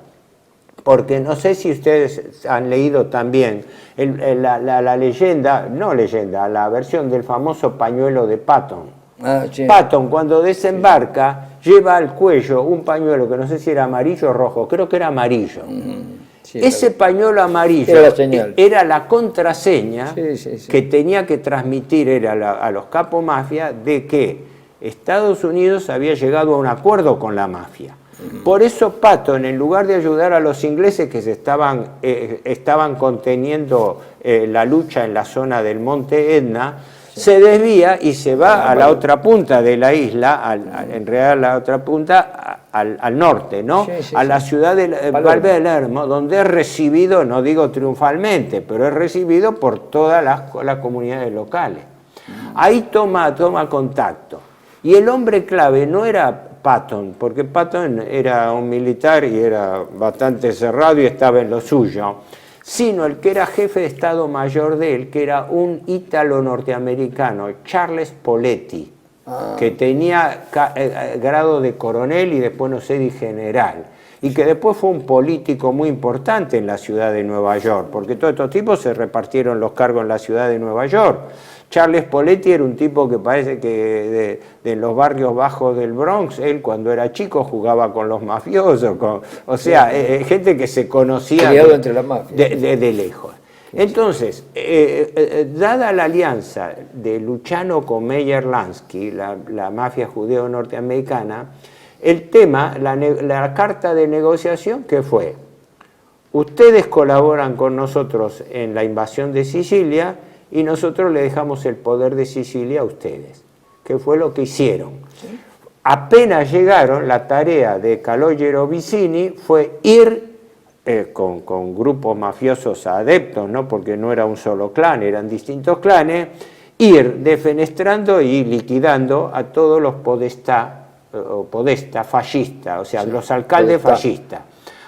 Porque no sé si ustedes han leído también la leyenda, la versión del famoso pañuelo de Patton. Patton, cuando desembarca, lleva al cuello un pañuelo que no sé si era amarillo o rojo, creo que era amarillo. Ese pañuelo amarillo era la contraseña que tenía que transmitir a los capos mafia de que Estados Unidos había llegado a un acuerdo con la mafia. Por eso Patton, en lugar de ayudar a los ingleses que se estaban conteniendo la lucha en la zona del Monte Etna, se desvía y se va a la otra punta de la isla, en realidad la otra punta al norte, ¿no? A la ciudad de Palermo, donde es recibido, no digo triunfalmente, pero es recibido por todas las comunidades locales. Ahí toma contacto. Y el hombre clave no era Patton, porque Patton era un militar y era bastante cerrado y estaba en lo suyo, sino el que era jefe de Estado Mayor de él, que era un ítalo norteamericano, Charles Poletti, que tenía grado de coronel y después, no sé, de general, y que después fue un político muy importante en la ciudad de Nueva York, porque todos estos tipos se repartieron los cargos en la ciudad de Nueva York. Charles Poletti era un tipo que parece que de los barrios bajos del Bronx, él cuando era chico jugaba con los mafiosos, gente que se conocía entre la mafia. de lejos. Entonces, dada la alianza de Luciano con Meyer Lansky, la mafia judeo-norteamericana, el tema, la carta de negociación, ¿qué fue? Ustedes colaboran con nosotros en la invasión de Sicilia y nosotros le dejamos el poder de Sicilia a ustedes, que fue lo que hicieron. ¿Sí? Apenas llegaron, la tarea de Calogero Vicini fue ir con grupos mafiosos adeptos, ¿no? Porque no era un solo clan, eran distintos clanes, ir defenestrando y liquidando a todos los podestá fascistas, o sea, los alcaldes fascistas.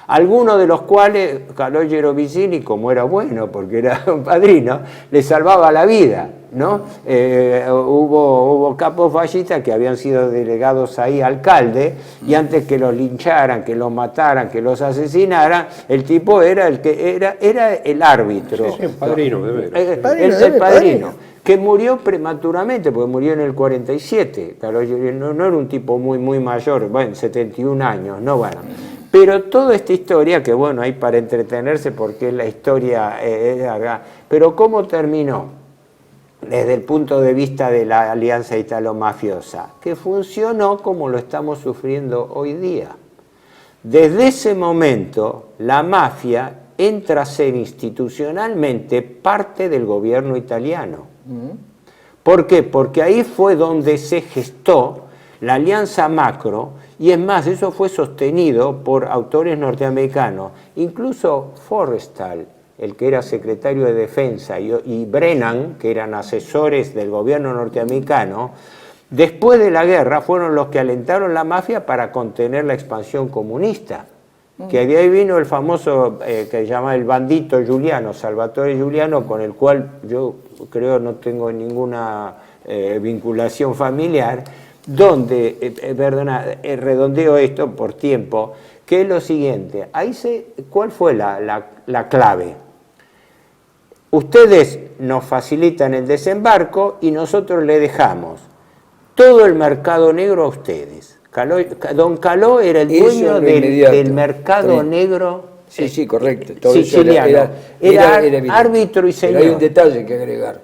Algunos de los cuales Calogero Vicini, como era bueno, porque era un padrino, le salvaba la vida, ¿no? Hubo capos fascistas que habían sido delegados ahí alcalde, y antes que los lincharan, que los mataran, que los asesinaran, el tipo era el árbitro. Sí, el padrino, de veras. El padrino, que murió prematuramente, porque murió en el 47. Calogero no era un tipo muy mayor, bueno, 71 años, no, bueno. Pero toda esta historia, que bueno, hay para entretenerse porque es la historia larga, pero ¿cómo terminó? Desde el punto de vista de la alianza italo-mafiosa, que funcionó como lo estamos sufriendo hoy día. Desde ese momento, la mafia entra a ser institucionalmente parte del gobierno italiano. ¿Por qué? Porque ahí fue donde se gestó la alianza macro, y es más, eso fue sostenido por autores norteamericanos, incluso Forrestal, el que era secretario de Defensa, y Brennan, que eran asesores del gobierno norteamericano, después de la guerra fueron los que alentaron la mafia para contener la expansión comunista. Que de ahí vino el famoso, que se llama el bandito Giuliano, Salvatore Giuliano, con el cual yo creo no tengo ninguna vinculación familiar, donde, redondeo esto por tiempo, que es lo siguiente, ¿cuál fue la clave? Ustedes nos facilitan el desembarco y nosotros le dejamos todo el mercado negro a ustedes. Don Caló era el dueño del mercado negro. Sí, correcto. Todo siciliano. Era árbitro y señor. Pero hay un detalle que agregar.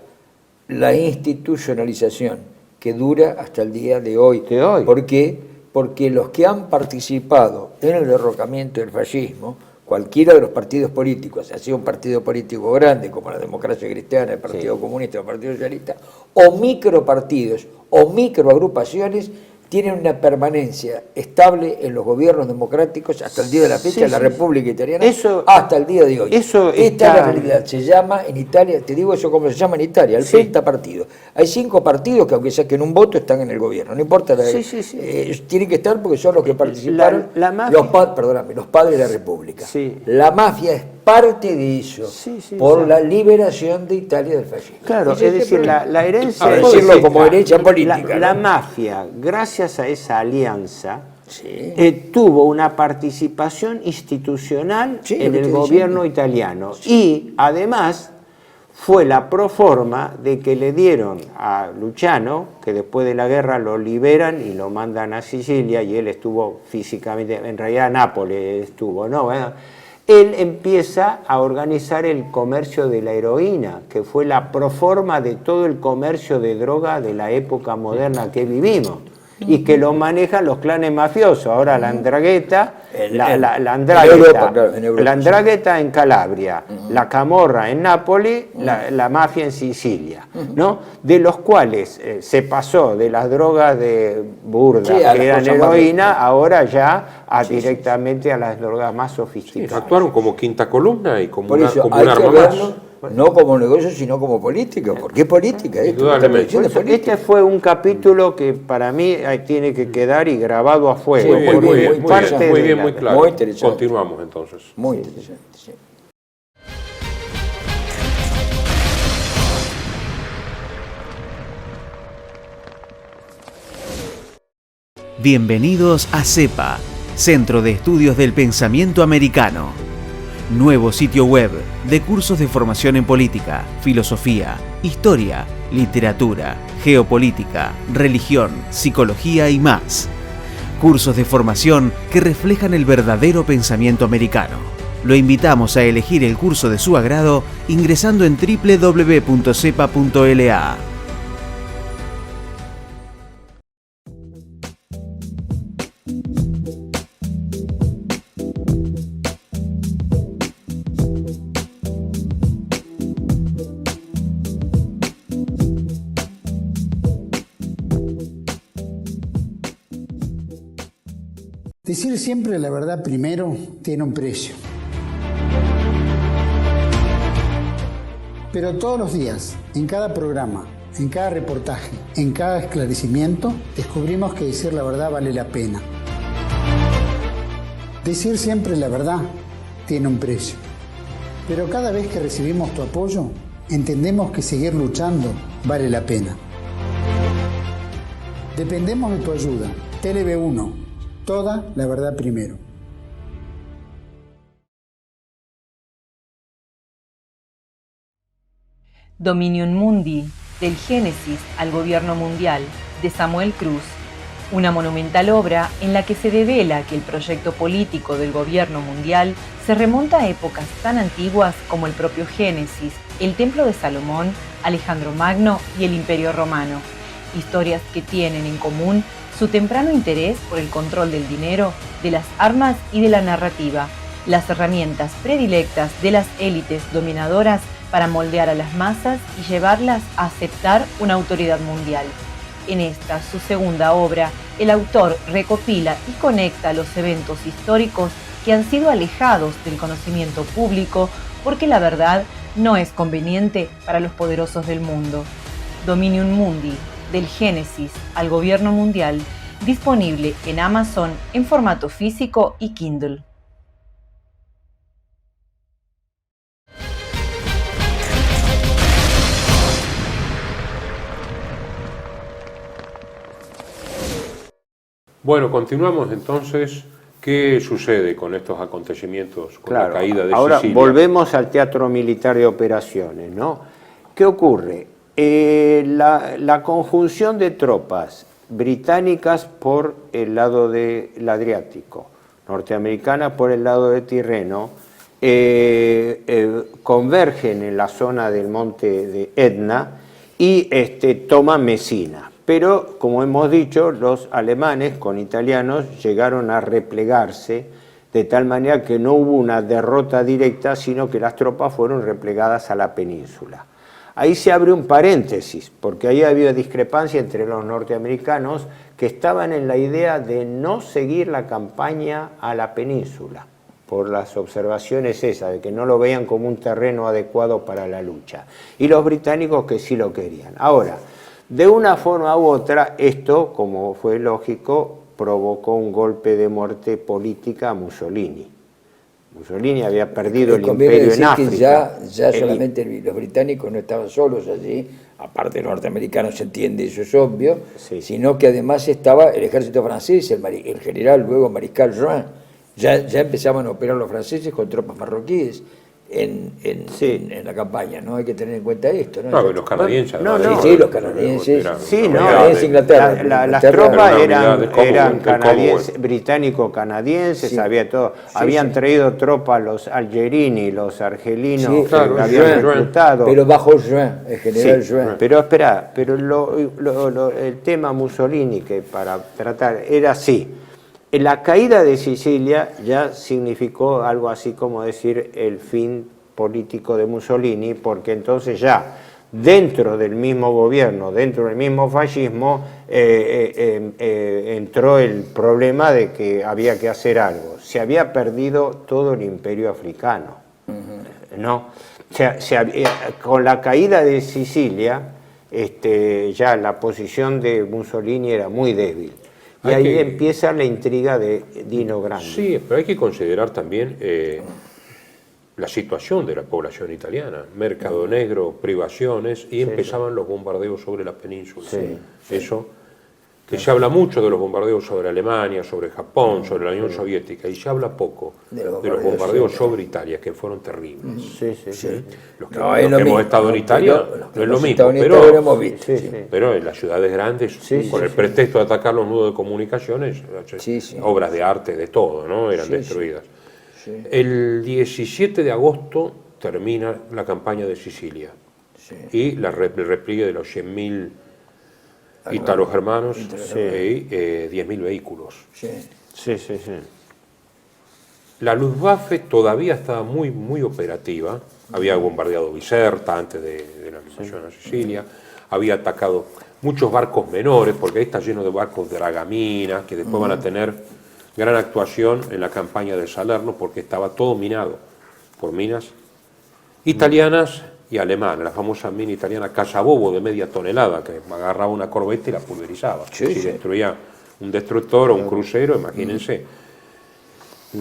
La institucionalización que dura hasta el día de hoy. ¿Por qué? Porque los que han participado en el derrocamiento del fascismo, cualquiera de los partidos políticos, ha sido un partido político grande como la Democracia Cristiana, el Partido Comunista, el Partido Socialista, o micropartidos o microagrupaciones, tienen una permanencia estable en los gobiernos democráticos hasta el día de la fecha de la República Italiana, hasta el día de hoy. Esta es la realidad. Se llama en Italia, te digo eso como se llama en Italia, el pentapartido. Hay 5 partidos que aunque saquen un voto están en el gobierno, no importa. Tienen que estar porque son los que participaron, los padres de la República. La mafia es parte de eso, por la liberación de Italia del fascismo. Claro, es decir, la herencia... decirlo como herencia política. La mafia, gracias a esa alianza, tuvo una participación institucional en el gobierno italiano. Y además fue la proforma de que le dieron a Luciano, que después de la guerra lo liberan y lo mandan a Sicilia, y él estuvo físicamente, en realidad Nápoles estuvo, ¿no? Él empieza a organizar el comercio de la heroína, que fue la proforma de todo el comercio de droga de la época moderna que vivimos, y que lo manejan los clanes mafiosos. Ahora la 'ndrangheta, la 'ndrangheta en Calabria, la Camorra en Nápoles, la mafia en Sicilia, ¿no? De los cuales se pasó de las drogas de burda, que eran heroína, ahora ya directamente a las drogas más sofisticadas. Actuaron como quinta columna y como un arma más. No como negocio, sino como política. ¿Por qué política? Este fue un capítulo que para mí tiene que quedar y grabado a fuego. Muy bien, muy claro. Muy interesante. Continuamos entonces. Muy interesante, sí. Bienvenidos a CEPA, Centro de Estudios del Pensamiento Americano. Nuevo sitio web de cursos de formación en política, filosofía, historia, literatura, geopolítica, religión, psicología y más. Cursos de formación que reflejan el verdadero pensamiento americano. Lo invitamos a elegir el curso de su agrado ingresando en www.cepa.la. Decir siempre la verdad primero tiene un precio. Pero todos los días, en cada programa, en cada reportaje, en cada esclarecimiento, descubrimos que decir la verdad vale la pena. Decir siempre la verdad tiene un precio. Pero cada vez que recibimos tu apoyo, entendemos que seguir luchando vale la pena. Dependemos de tu ayuda. TLV1. Toda la verdad primero. Dominium Mundi, del Génesis al Gobierno Mundial, de Samuel Cruz, una monumental obra en la que se devela que el proyecto político del Gobierno Mundial se remonta a épocas tan antiguas como el propio Génesis, el Templo de Salomón, Alejandro Magno y el Imperio Romano, historias que tienen en común su temprano interés por el control del dinero, de las armas y de la narrativa, las herramientas predilectas de las élites dominadoras para moldear a las masas y llevarlas a aceptar una autoridad mundial. En esta, su segunda obra, el autor recopila y conecta los eventos históricos que han sido alejados del conocimiento público porque la verdad no es conveniente para los poderosos del mundo. Dominium Mundi, del Génesis al Gobierno Mundial, disponible en Amazon en formato físico y Kindle. Bueno, continuamos entonces. ¿Qué sucede con estos acontecimientos, con la caída de ahora Sicilia? volvemos al Teatro Militar de Operaciones, ¿no? ¿Qué ocurre? La conjunción de tropas británicas por el lado del Adriático, norteamericanas por el lado de Tirreno, convergen en la zona del monte de Etna y toman Messina. Pero, como hemos dicho, los alemanes con italianos llegaron a replegarse de tal manera que no hubo una derrota directa, sino que las tropas fueron replegadas a la península. Ahí se abre un paréntesis, porque ahí había discrepancia entre los norteamericanos que estaban en la idea de no seguir la campaña a la península, por las observaciones esas, de que no lo veían como un terreno adecuado para la lucha, y los británicos que sí lo querían. Ahora, de una forma u otra, esto, como fue lógico, provocó un golpe de muerte política a Mussolini. Mussolini había perdido el imperio en África. Que ya solamente los británicos no estaban solos allí, aparte de los norteamericanos, se entiende, eso es obvio, sí, sino que además estaba el ejército francés, el general, luego mariscal Juin. Ya empezaban a operar los franceses con tropas marroquíes en la campaña, ¿no? Hay que tener en cuenta esto, ¿no? Claro, los canadienses. Sí, los canadienses. Sí, no, Inglaterra. Las tropas eran canadienses, británico-canadienses, Sí. había todo. Sí, habían sí. traído tropas los algerini, los argelinos, Sí, claro, que habían Juin, reclutado. Pero bajo Juin, el general Sí, Juin. pero espera, pero el tema Mussolini, que para tratar, era así. La caída de Sicilia ya significó algo así como decir el fin político de Mussolini, porque entonces ya dentro del mismo gobierno, dentro del mismo fascismo, entró el problema de que había que hacer algo. Se había perdido todo el imperio africano, ¿no? Con la caída de Sicilia, ya la posición de Mussolini era muy débil. Y ahí empieza la intriga de Dino Grandi. Sí, pero hay que considerar también la situación de la población italiana. Mercado negro, privaciones, y empezaban los bombardeos sobre la península. Sí, Eso, que se habla mucho de los bombardeos sobre Alemania, sobre Japón, sobre la Unión Soviética, y se habla poco de los bombardeos sobre Italia, que fueron terribles. Sí. Los que hemos estado en Italia no es lo mismo, pero en las ciudades grandes, con el pretexto de atacar los nudos de comunicaciones, obras de arte, de todo, ¿no? Eran destruidas. El 17 de agosto termina la campaña de Sicilia y el repliegue de los 100.000 ítalos germanos y 10.000 vehículos. La Luftwaffe todavía estaba muy operativa, había bombardeado Biserta antes de la invasión a Sicilia, había atacado muchos barcos menores, porque ahí está lleno de barcos de dragamina, que después van a tener gran actuación en la campaña de Salerno, porque estaba todo minado por minas italianas y alemanas, la famosa mina italiana Casabobo de media tonelada, que agarraba una corbeta y la pulverizaba. Si destruía un destructor o un crucero, imagínense.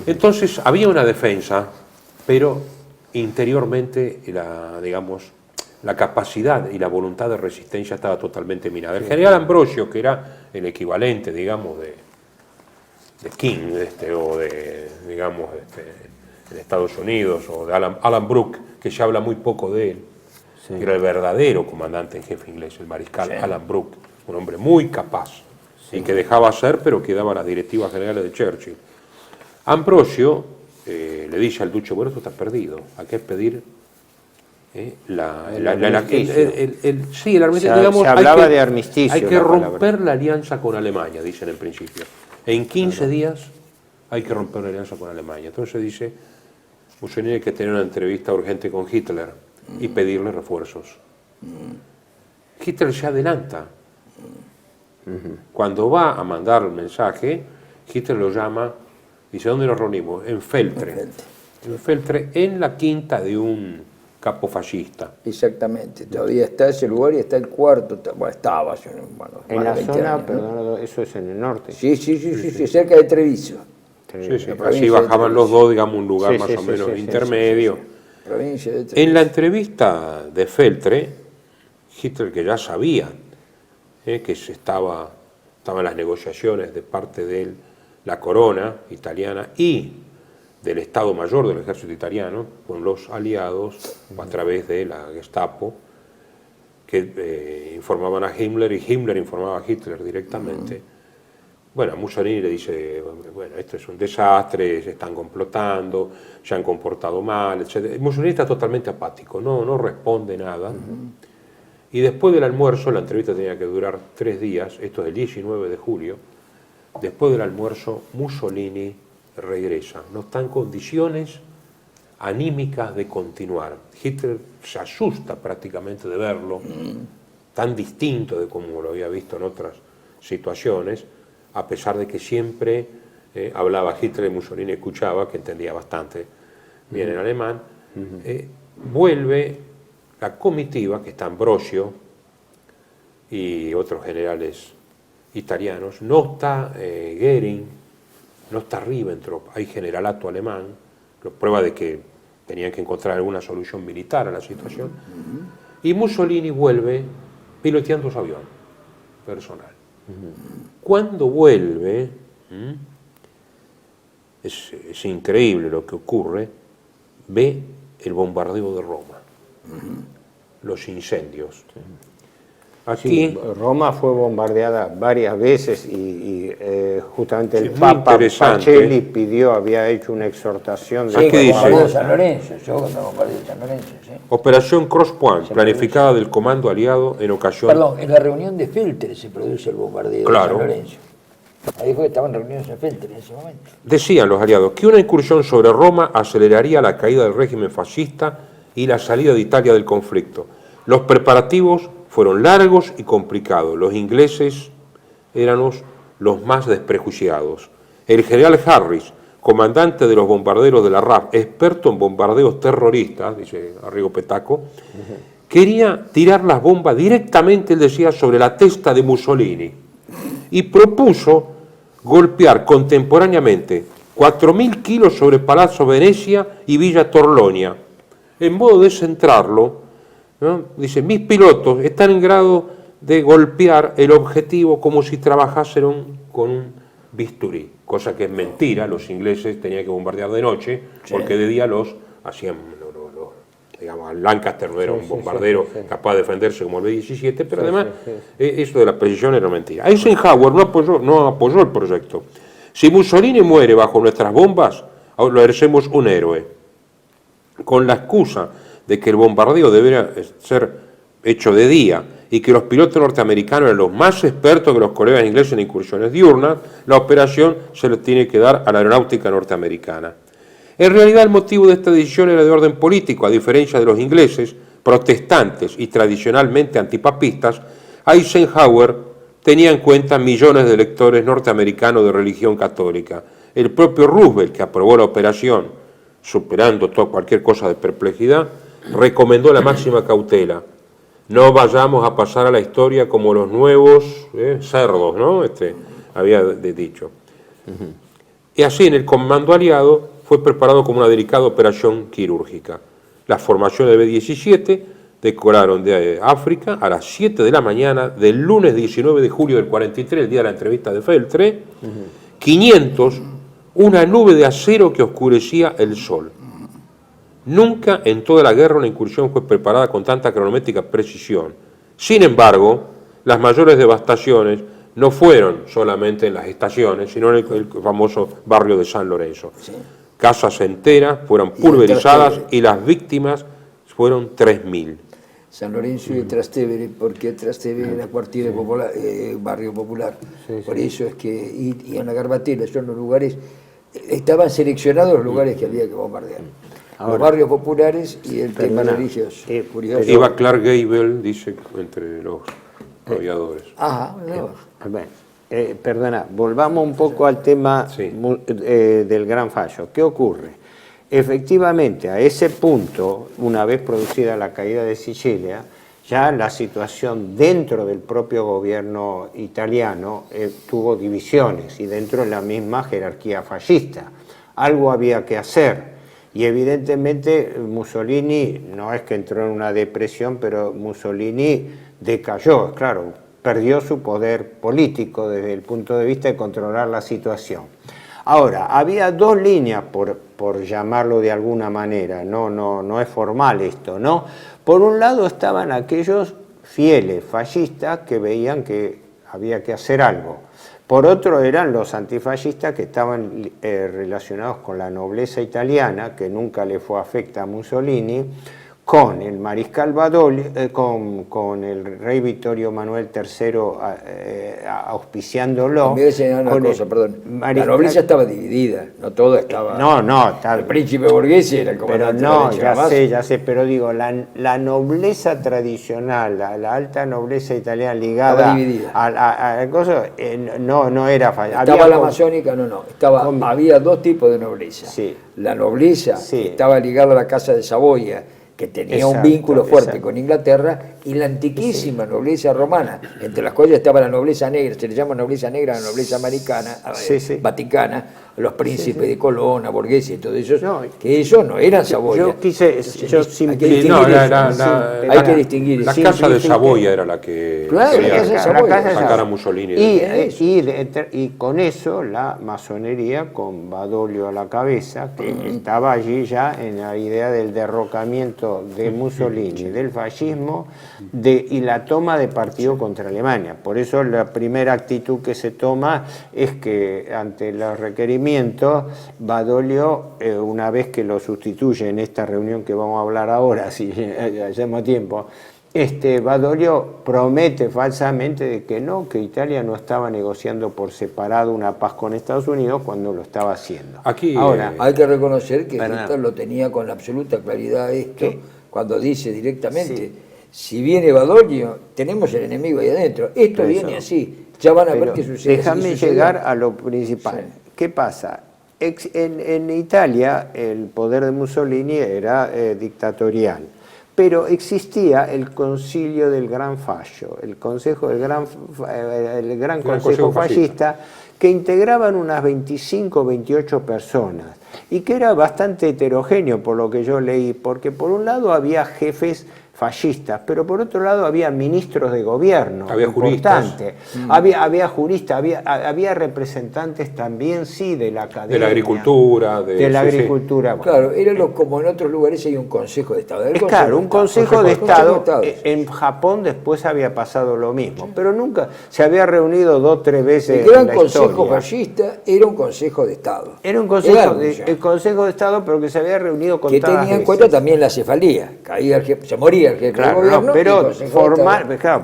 Entonces había una defensa, pero interiormente la capacidad y la voluntad de resistencia estaba totalmente minada. El general Ambrosio, que era el equivalente, digamos, de King, o de, digamos, en Estados Unidos, o de Alan Brooke, que se habla muy poco de él, era el verdadero comandante en jefe inglés, el mariscal Alan Brooke, un hombre muy capaz, y que dejaba hacer, pero que daba las directivas generales de Churchill. Ambrosio le dice al duque, bueno, esto está perdido, hay que pedir el armisticio. Digamos, se hablaba de armisticio. Hay que romper la alianza con Alemania, dicen en principio. En 15 días hay que romper la alianza con Alemania. Entonces dice, Mussolini hay que tener una entrevista urgente con Hitler y pedirle refuerzos. Hitler se adelanta Cuando va a mandar el mensaje, Hitler lo llama, dice, ¿dónde nos reunimos? En Feltre. En Feltre, en la quinta de un capo fascista. Exactamente, todavía está ese lugar y está el cuarto, bueno, estaba, bueno, En la zona, años, ¿no? perdón, eso es en el norte. Sí, cerca de Treviso. Sí, así bajaban los dos, digamos, un lugar más o menos intermedio. Provincia de Treviso. En la entrevista de Feltre, Hitler, que ya sabía que estaban las negociaciones de parte de la corona italiana y del Estado Mayor del Ejército Italiano con los aliados a través de la Gestapo, que informaban a Himmler y Himmler informaba a Hitler directamente. Bueno, a Mussolini le dice, bueno, esto es un desastre, se están complotando, se han comportado mal, etc. Mussolini está totalmente apático, no responde nada. Y después del almuerzo, la entrevista tenía que durar 3 días, esto es el 19 de julio, después del almuerzo Mussolini regresa, no está en condiciones anímicas de continuar. Hitler se asusta prácticamente de verlo, tan distinto de como lo había visto en otras situaciones, a pesar de que siempre hablaba Hitler y Mussolini escuchaba, que entendía bastante bien en alemán. Vuelve la comitiva, que está Ambrosio y otros generales italianos, no está Goering, no está Ribbentrop, hay generalato alemán, prueba de que tenían que encontrar alguna solución militar a la situación, y Mussolini vuelve piloteando su avión personal. Cuando vuelve, es increíble lo que ocurre, ve el bombardeo de Roma, los incendios. Aquí, Sí, Roma fue bombardeada varias veces y justamente el es muy Papa interesante. Pacelli había hecho una exhortación Sí, Aquí cuando dice- bombardeo San Lorenzo, yo cuando bombardeo San Lorenzo, sí. Operación Cross Point, planificada del comando aliado en ocasión... Perdón, en la reunión de Feltre se produce el bombardeo Claro. de San Lorenzo. Ahí fue que estaban reunidos en Feltre en ese momento. Decían los aliados que una incursión sobre Roma aceleraría la caída del régimen fascista y la salida de Italia del conflicto. Los preparativos fueron largos y complicados. Los ingleses eran los más desprejuiciados. El general Harris, comandante de los bombarderos de la RAF, experto en bombardeos terroristas, dice Arrigo Petaco, quería tirar las bombas directamente, él decía, sobre la testa de Mussolini y propuso golpear contemporáneamente 4.000 kilos sobre Palazzo Venezia y Villa Torlonia. En modo de centrarlo, ¿no? Dice, mis pilotos están en grado de golpear el objetivo como si trabajasen con un bisturí, cosa que es mentira. Los ingleses tenían que bombardear de noche, porque de día los hacían, digamos, Lancaster no era un bombardero capaz de defenderse como el B-17, pero además eso de la precisión era mentira. Eisenhower no apoyó el proyecto. Si Mussolini muere bajo nuestras bombas, lo hacemos un héroe. Con la excusa de que el bombardeo debería ser hecho de día y que los pilotos norteamericanos eran los más expertos que los colegas ingleses en incursiones diurnas, la operación se le tiene que dar a la aeronáutica norteamericana. En realidad el motivo de esta decisión era de orden político, a diferencia de los ingleses, protestantes y tradicionalmente antipapistas. Eisenhower tenía en cuenta millones de electores norteamericanos de religión católica. El propio Roosevelt, que aprobó la operación, superando cualquier cosa de perplejidad, recomendó la máxima cautela. No vayamos a pasar a la historia como los nuevos cerdos, ¿no? Había dicho. Y así en el comando aliado fue preparado como una delicada operación quirúrgica. Las formaciones de B-17 decoraron de África a las 7 de la mañana del lunes 19 de julio del 43, el día de la entrevista de Feltre, 500, una nube de acero que oscurecía el sol. Nunca en toda la guerra una incursión fue preparada con tanta cronométrica precisión. Sin embargo, las mayores devastaciones no fueron solamente en las estaciones, sino en el famoso barrio de San Lorenzo. Sí. Casas enteras fueron pulverizadas y las víctimas fueron 3.000. San Lorenzo y Trastevere, porque Trastevere era cuartier popular, barrio popular. Por eso es que, y en la Garbatella, son los lugares, estaban seleccionados los lugares que había que bombardear. Ahora, los barrios populares y el tema religioso. Iba Clark Gable, dice, entre los aviadores. Bueno, perdona, volvamos un poco al tema del Gran Fallo. ¿Qué ocurre? Efectivamente, a ese punto, una vez producida la caída de Sicilia, ya la situación dentro del propio gobierno italiano tuvo divisiones y dentro de la misma jerarquía fascista. Algo había que hacer. Y evidentemente Mussolini, no es que entró en una depresión, pero Mussolini decayó, claro, perdió su poder político desde el punto de vista de controlar la situación. Ahora, había dos líneas, por llamarlo de alguna manera, no es formal esto, ¿no? Por un lado estaban aquellos fieles fascistas que veían que había que hacer algo. Por otro eran los antifascistas que estaban relacionados con la nobleza italiana, que nunca le fue afecta a Mussolini, con el mariscal Badoglio, con el rey Vittorio Manuel III auspiciándolo. Me voy a señalar una cosa, perdón. La nobleza estaba dividida, no todo estaba... El príncipe borghese era el comandante. Pero ya sé, pero digo, la nobleza tradicional, la alta nobleza italiana ligada a la cosa, no era fácil. Estaba la masónica, había dos tipos de nobleza. Sí. La nobleza que estaba ligada a la Casa de Saboya, que tenía un vínculo fuerte con Inglaterra, y la antiquísima nobleza romana, entre las cuales estaba la nobleza negra, se le llama nobleza negra a la nobleza americana, vaticana, los príncipes de Colonna, Borghese y todo eso, que ellos no eran Saboya. Hay que distinguir. La Casa de Saboya era la que quería sacar a Mussolini. Y con eso la masonería, con Badoglio a la cabeza, que estaba allí ya en la idea del derrocamiento de Mussolini, del fascismo y la toma de partido contra Alemania. Por eso la primera actitud que se toma es que ante los requerimientos, Badoglio, una vez que lo sustituye en esta reunión que vamos a hablar ahora, si hacemos tiempo, Badoglio promete falsamente de que Italia no estaba negociando por separado una paz con Estados Unidos cuando lo estaba haciendo. Ahora, hay que reconocer que Hitler lo tenía con la absoluta claridad cuando dice directamente, si viene Badoglio, tenemos el enemigo ahí adentro. Esto viene así, ya van a ver qué sucede. Déjame llegar a lo principal. ¿Qué pasa? En Italia el poder de Mussolini era dictatorial. Pero existía el Concilio del Gran Fascio, el Gran Consejo Fascista, que integraban unas 25 o 28 personas y que era bastante heterogéneo por lo que yo leí, porque por un lado había jefes fascistas, pero por otro lado había ministros de gobierno, había juristas, había juristas, había representantes también, de la academia, de la agricultura, Bueno. Claro, era como en otros lugares hay un consejo de Estado. Un consejo de Estado. En Japón después había pasado lo mismo, pero nunca se había reunido 2 o 3 veces. El gran consejo fascista era un consejo de Estado. Era un consejo el consejo de Estado, pero que se había reunido con que tenía en cuenta también la cefalía, se moría el jefe del gobierno,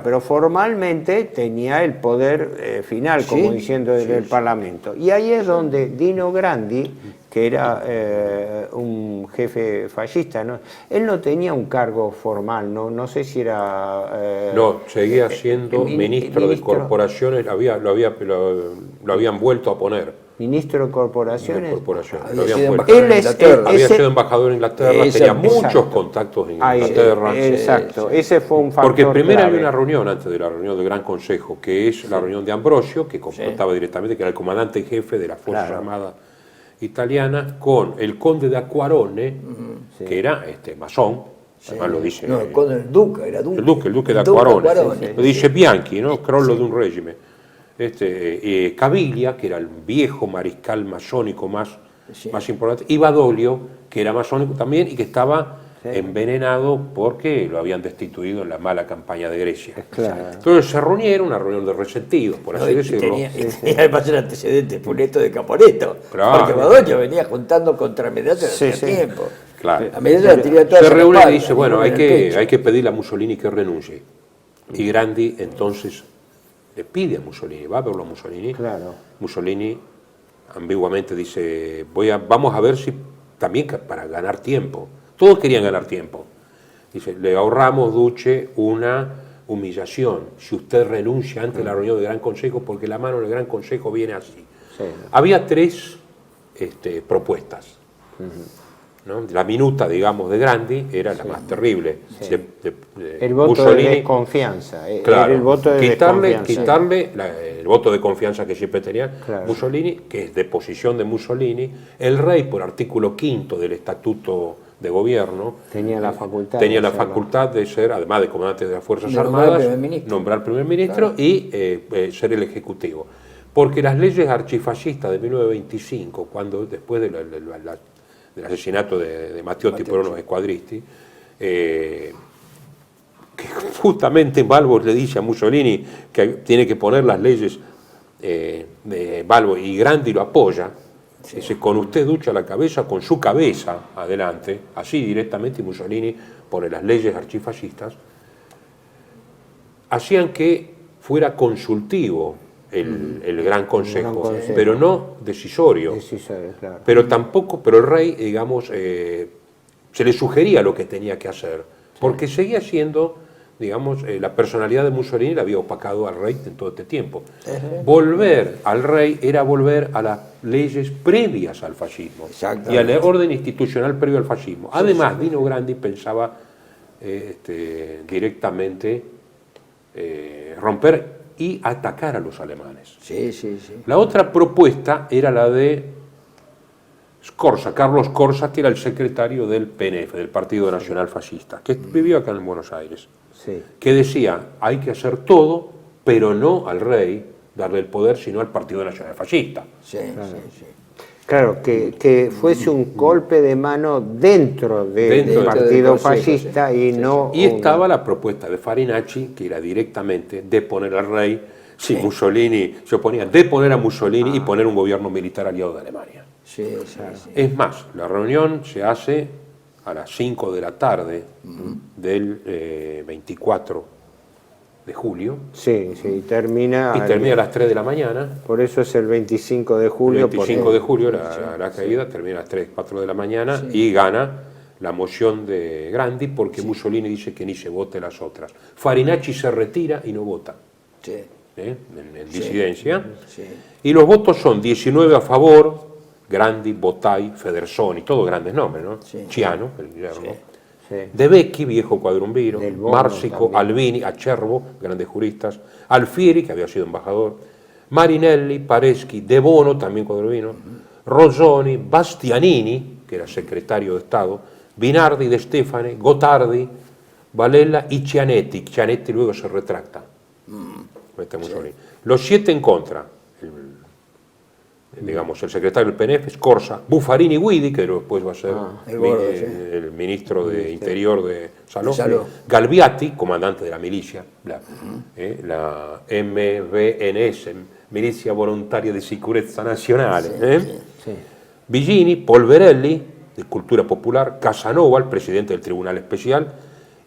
pero formalmente tenía el poder final, como diciendo del Parlamento. Y ahí es donde Dino Grandi, que era un jefe fascista, él no tenía un cargo formal, no sé si era... seguía siendo ministro de corporaciones, lo habían vuelto a poner. Ministro de Corporaciones. Había sido embajador en Inglaterra, tenía muchos contactos en Inglaterra. Exacto, ese fue un factor. Porque primero había una reunión antes de la reunión del Gran Consejo, que es la reunión de Ambrosio, que contaba directamente, que era el comandante en jefe de la Fuerza Armada Italiana, con el conde de Acquarone, que era masón. Además lo dice. No, el duque era el duque de Acquarone. Lo dice Bianchi, ¿no? Crollo de un régimen. Caviglia, que era el viejo mariscal masónico más importante, y Badoglio, que era masónico también y que estaba envenenado porque lo habían destituido en la mala campaña de Grecia. Entonces se reunieron, una reunión de resentidos, por así decirlo. Tenía además el antecedente Puleto de Caporetto, porque Badoglio venía juntando contra Mediato desde hace tiempo. A se reúne y dice, hay que pedirle a Mussolini que renuncie. Y Grandi entonces le pide a Mussolini, va a verlo a Mussolini. Mussolini ambiguamente dice, vamos a ver si también para ganar tiempo. Todos querían ganar tiempo. Dice, le ahorramos, Duce, una humillación si usted renuncia antes de la reunión del Gran Consejo, porque la mano del Gran Consejo viene así. Sí. Había tres propuestas. ¿No? La minuta, digamos, de Grandi era la más terrible. Sí. El voto de desconfianza. Claro, era el voto de desconfianza. quitarle el voto de confianza que siempre tenía Claro. Mussolini, que es de posición de Mussolini. El rey, por artículo 5 del Estatuto de Gobierno, tenía la facultad de ser, además de comandante de las Fuerzas De nombrar Armadas, primer ministro. nombrar primer ministro, claro, y ser el ejecutivo. Porque las leyes archifascistas de 1925, cuando después del asesinato de Matteotti por unos escuadristi, que justamente Balbo le dice a Mussolini que tiene que poner las leyes de Balbo, y Grandi lo apoya. Sí. Dice, con usted ducha la cabeza, con su cabeza adelante, así directamente, y Mussolini pone las leyes archifascistas, hacían que fuera consultivo el Gran Consejo, pero no decisorio. Claro. Pero el rey, digamos, se le sugería lo que tenía que hacer, porque seguía siendo, digamos, la personalidad de Mussolini la había opacado al rey en todo este tiempo. Volver al rey era volver a las leyes previas al fascismo y al orden institucional previo al fascismo. Además, Dino Grandi pensaba directamente romper y atacar a los alemanes. La otra propuesta era la de Scorza, Carlos Scorza, que era el secretario del PNF, del Partido Nacional Fascista, que vivió acá en Buenos Aires, que decía, hay que hacer todo, pero no al rey darle el poder, sino al Partido Nacional Fascista. Claro, que fuese un golpe de mano dentro del partido fascista y no... Y estaba la propuesta de Farinacci, que era directamente deponer al rey, si Mussolini se oponía, deponer a Mussolini y poner un gobierno militar aliado de Alemania. Es más, la reunión se hace a las 5 de la tarde del 24 de julio. Y termina... a las 3 de la mañana. Por eso es el 25 de julio. El 25 de julio la caída, termina a las 3, 4 de la mañana y gana la moción de Grandi porque Mussolini dice que ni se vote las otras. Farinacci se retira y no vota. En disidencia. Y los votos son 19 a favor, Grandi, Bottai, Federsoni, todos grandes nombres, ¿no? Ciano, el yerno. De Vecchi, viejo cuadrumbiro, Marsico, Albini, Acerbo, grandes juristas, Alfieri, que había sido embajador, Marinelli, Pareschi, De Bono, también cuadrumbiro, Rosoni, Bastianini, que era secretario de Estado, Binardi, De Stefane, Gotardi, Valella y Cianetti. Cianetti luego se retracta. Los 7 en contra, digamos, el secretario del PNF, Scorza, Buffarini Guidi, que después va a ser el ministro de Interior de Salò, Galviati, comandante de la milicia, la MVNS, Milizia Volontaria di Sicurezza Nazionale, Vigini, Polverelli, de Cultura Popular, Casanova, el presidente del Tribunal Especial,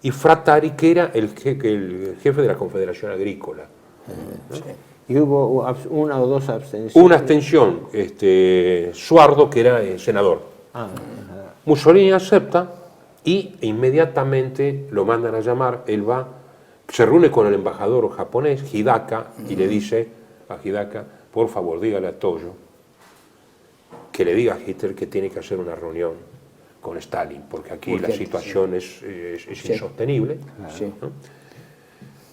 y Frattari, que era el jefe de la Confederación Agrícola. Y hubo una o dos abstenciones. Una abstención, Suardo, que era senador. Mussolini acepta y inmediatamente lo mandan a llamar. Él va, se reúne con el embajador japonés, Hidaka, y le dice a Hidaka, por favor, dígale a Toyo que le diga a Hitler que tiene que hacer una reunión con Stalin, porque aquí la situación es insostenible. ¿No?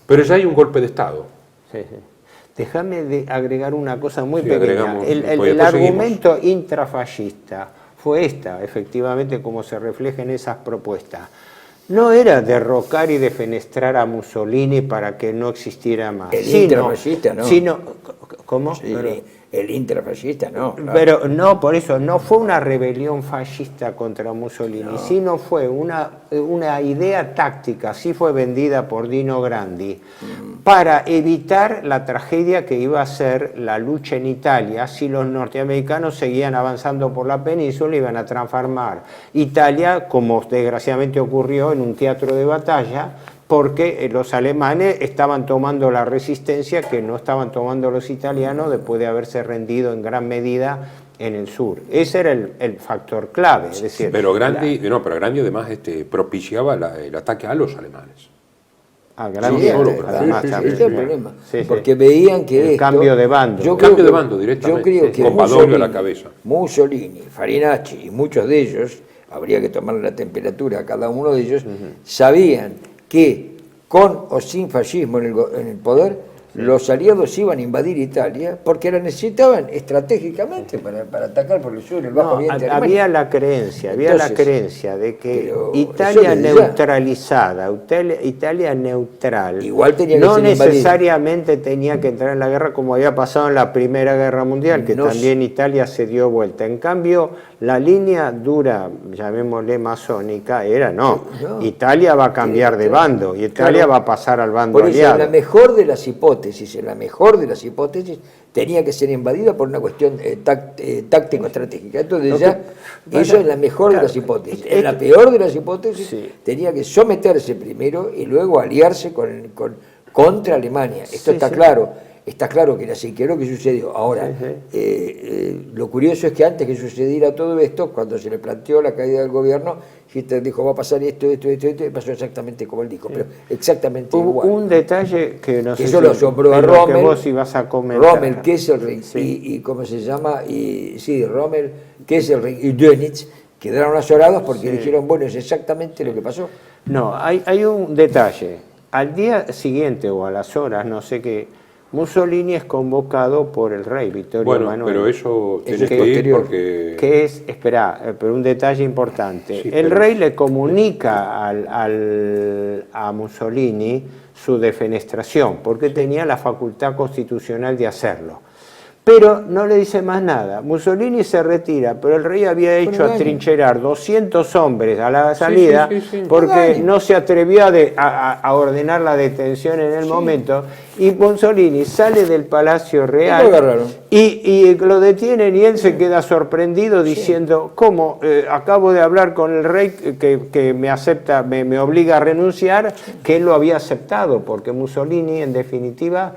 Pero ya hay un golpe de Estado. Déjame agregar una cosa muy pequeña. El argumento intrafascista fue efectivamente, como se refleja en esas propuestas. No era derrocar y defenestrar a Mussolini para que no existiera más. Intrafascista, ¿no? ¿Cómo? El intrafascista, no. Claro. Pero no, por eso, no fue una rebelión fascista contra Mussolini, sino fue una idea táctica, sí fue vendida por Dino Grandi, para evitar la tragedia que iba a ser la lucha en Italia si los norteamericanos seguían avanzando por la península, iban a transformar Italia, como desgraciadamente ocurrió, en un teatro de batalla, porque los alemanes estaban tomando la resistencia que no estaban tomando los italianos después de haberse rendido en gran medida en el sur. Ese era el factor clave. Es decir, pero Grandi además propiciaba el ataque a los alemanes. Gran Sí, Vietnam, sí, además. sí, también. ese es el problema. Sí, sí. Porque veían que El esto, cambio de bando. Yo Cambio creo de que- bando directamente, Yo creo que con Badoglio a la cabeza. Mussolini, Farinacci y muchos de ellos, habría que tomar la temperatura a cada uno de ellos, sabían que con o sin fascismo en el poder, los aliados iban a invadir Italia porque la necesitaban estratégicamente para atacar por el sur, el Bajo No, Oriente. había la creencia de que pero Italia eso desde ya. neutralizada, Italia neutral, Igual tenía que no ser invadida. necesariamente tenía que entrar en la guerra como había pasado en la Primera Guerra Mundial, que No también Italia se dio vuelta. En cambio, la línea dura, llamémosle masónica, era no, Italia va a cambiar de bando y Italia va a pasar al bando Por eso, en aliado. la mejor de las hipótesis, tenía que ser invadida por una cuestión táctico-estratégica. Entonces eso es la mejor de las hipótesis. En la peor de las hipótesis, tenía que someterse primero y luego aliarse contra Alemania. Esto está claro. Está claro que era así, que es lo que sucedió. Ahora, lo curioso es que antes que sucediera todo esto, cuando se le planteó la caída del gobierno, Hitler dijo, va a pasar esto, y pasó exactamente como él dijo, pero exactamente Hubo igual. un detalle que no sé Eso lo asombró a pero que Rommel, vos ibas a comentar. Rommel, Kesselring y ¿cómo se llama? Rommel, Kesselring y Dönitz quedaron azorados porque dijeron, bueno, es exactamente lo que pasó. No, hay un detalle. Al día siguiente o a las horas, no sé qué, Mussolini es convocado por el rey Vittorio Emanuele. Pero eso tiene es que ir posterior. porque... Que es, espera, pero un detalle importante. Sí, el pero- rey le comunica a Mussolini su defenestración, porque tenía la facultad constitucional de hacerlo. Pero no le dice más nada. Mussolini se retira, pero el rey había hecho atrincherar 200 hombres a la salida sí. porque no se atrevió a ordenar la detención en el momento. Y Mussolini sale del Palacio Real lo agarraron. y lo detienen y él se queda sorprendido diciendo, ¿cómo? Acabo de hablar con el rey que me acepta, me obliga a renunciar, que él lo había aceptado, porque Mussolini en definitiva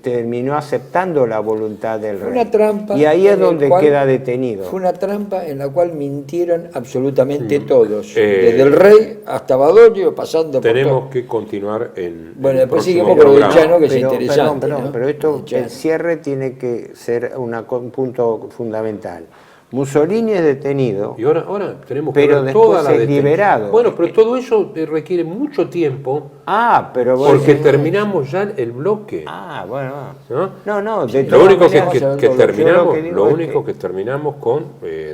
terminó aceptando la voluntad del Fue rey. una trampa. Y ahí es en el donde cual- queda detenido. Fue una trampa en la cual mintieron absolutamente todos. Eh, Desde el rey hasta Badoglio, pasando por Tenemos todo. que continuar en Bueno, el después próximo seguimos con lo del programa. Chano, que es Pero, interesante. perdón, ¿no? pero esto, El Chano. el cierre tiene que ser un punto fundamental. Mussolini es detenido. Y ahora tenemos que Pero ver toda después la es detención. liberado. Bueno, pero todo eso requiere mucho tiempo Pero vos porque decís- terminamos ya el bloque. Bueno. ¿no? No, de Lo todas único maneras, que yo lo que terminamos, digo lo es único que terminamos con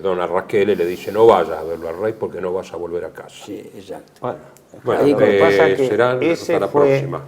don Arrasquele le dice no vayas a verlo al rey porque no vas a volver a casa. Sí, exacto. Bueno, Bueno, lo que pasa es que será ese para la fue próxima.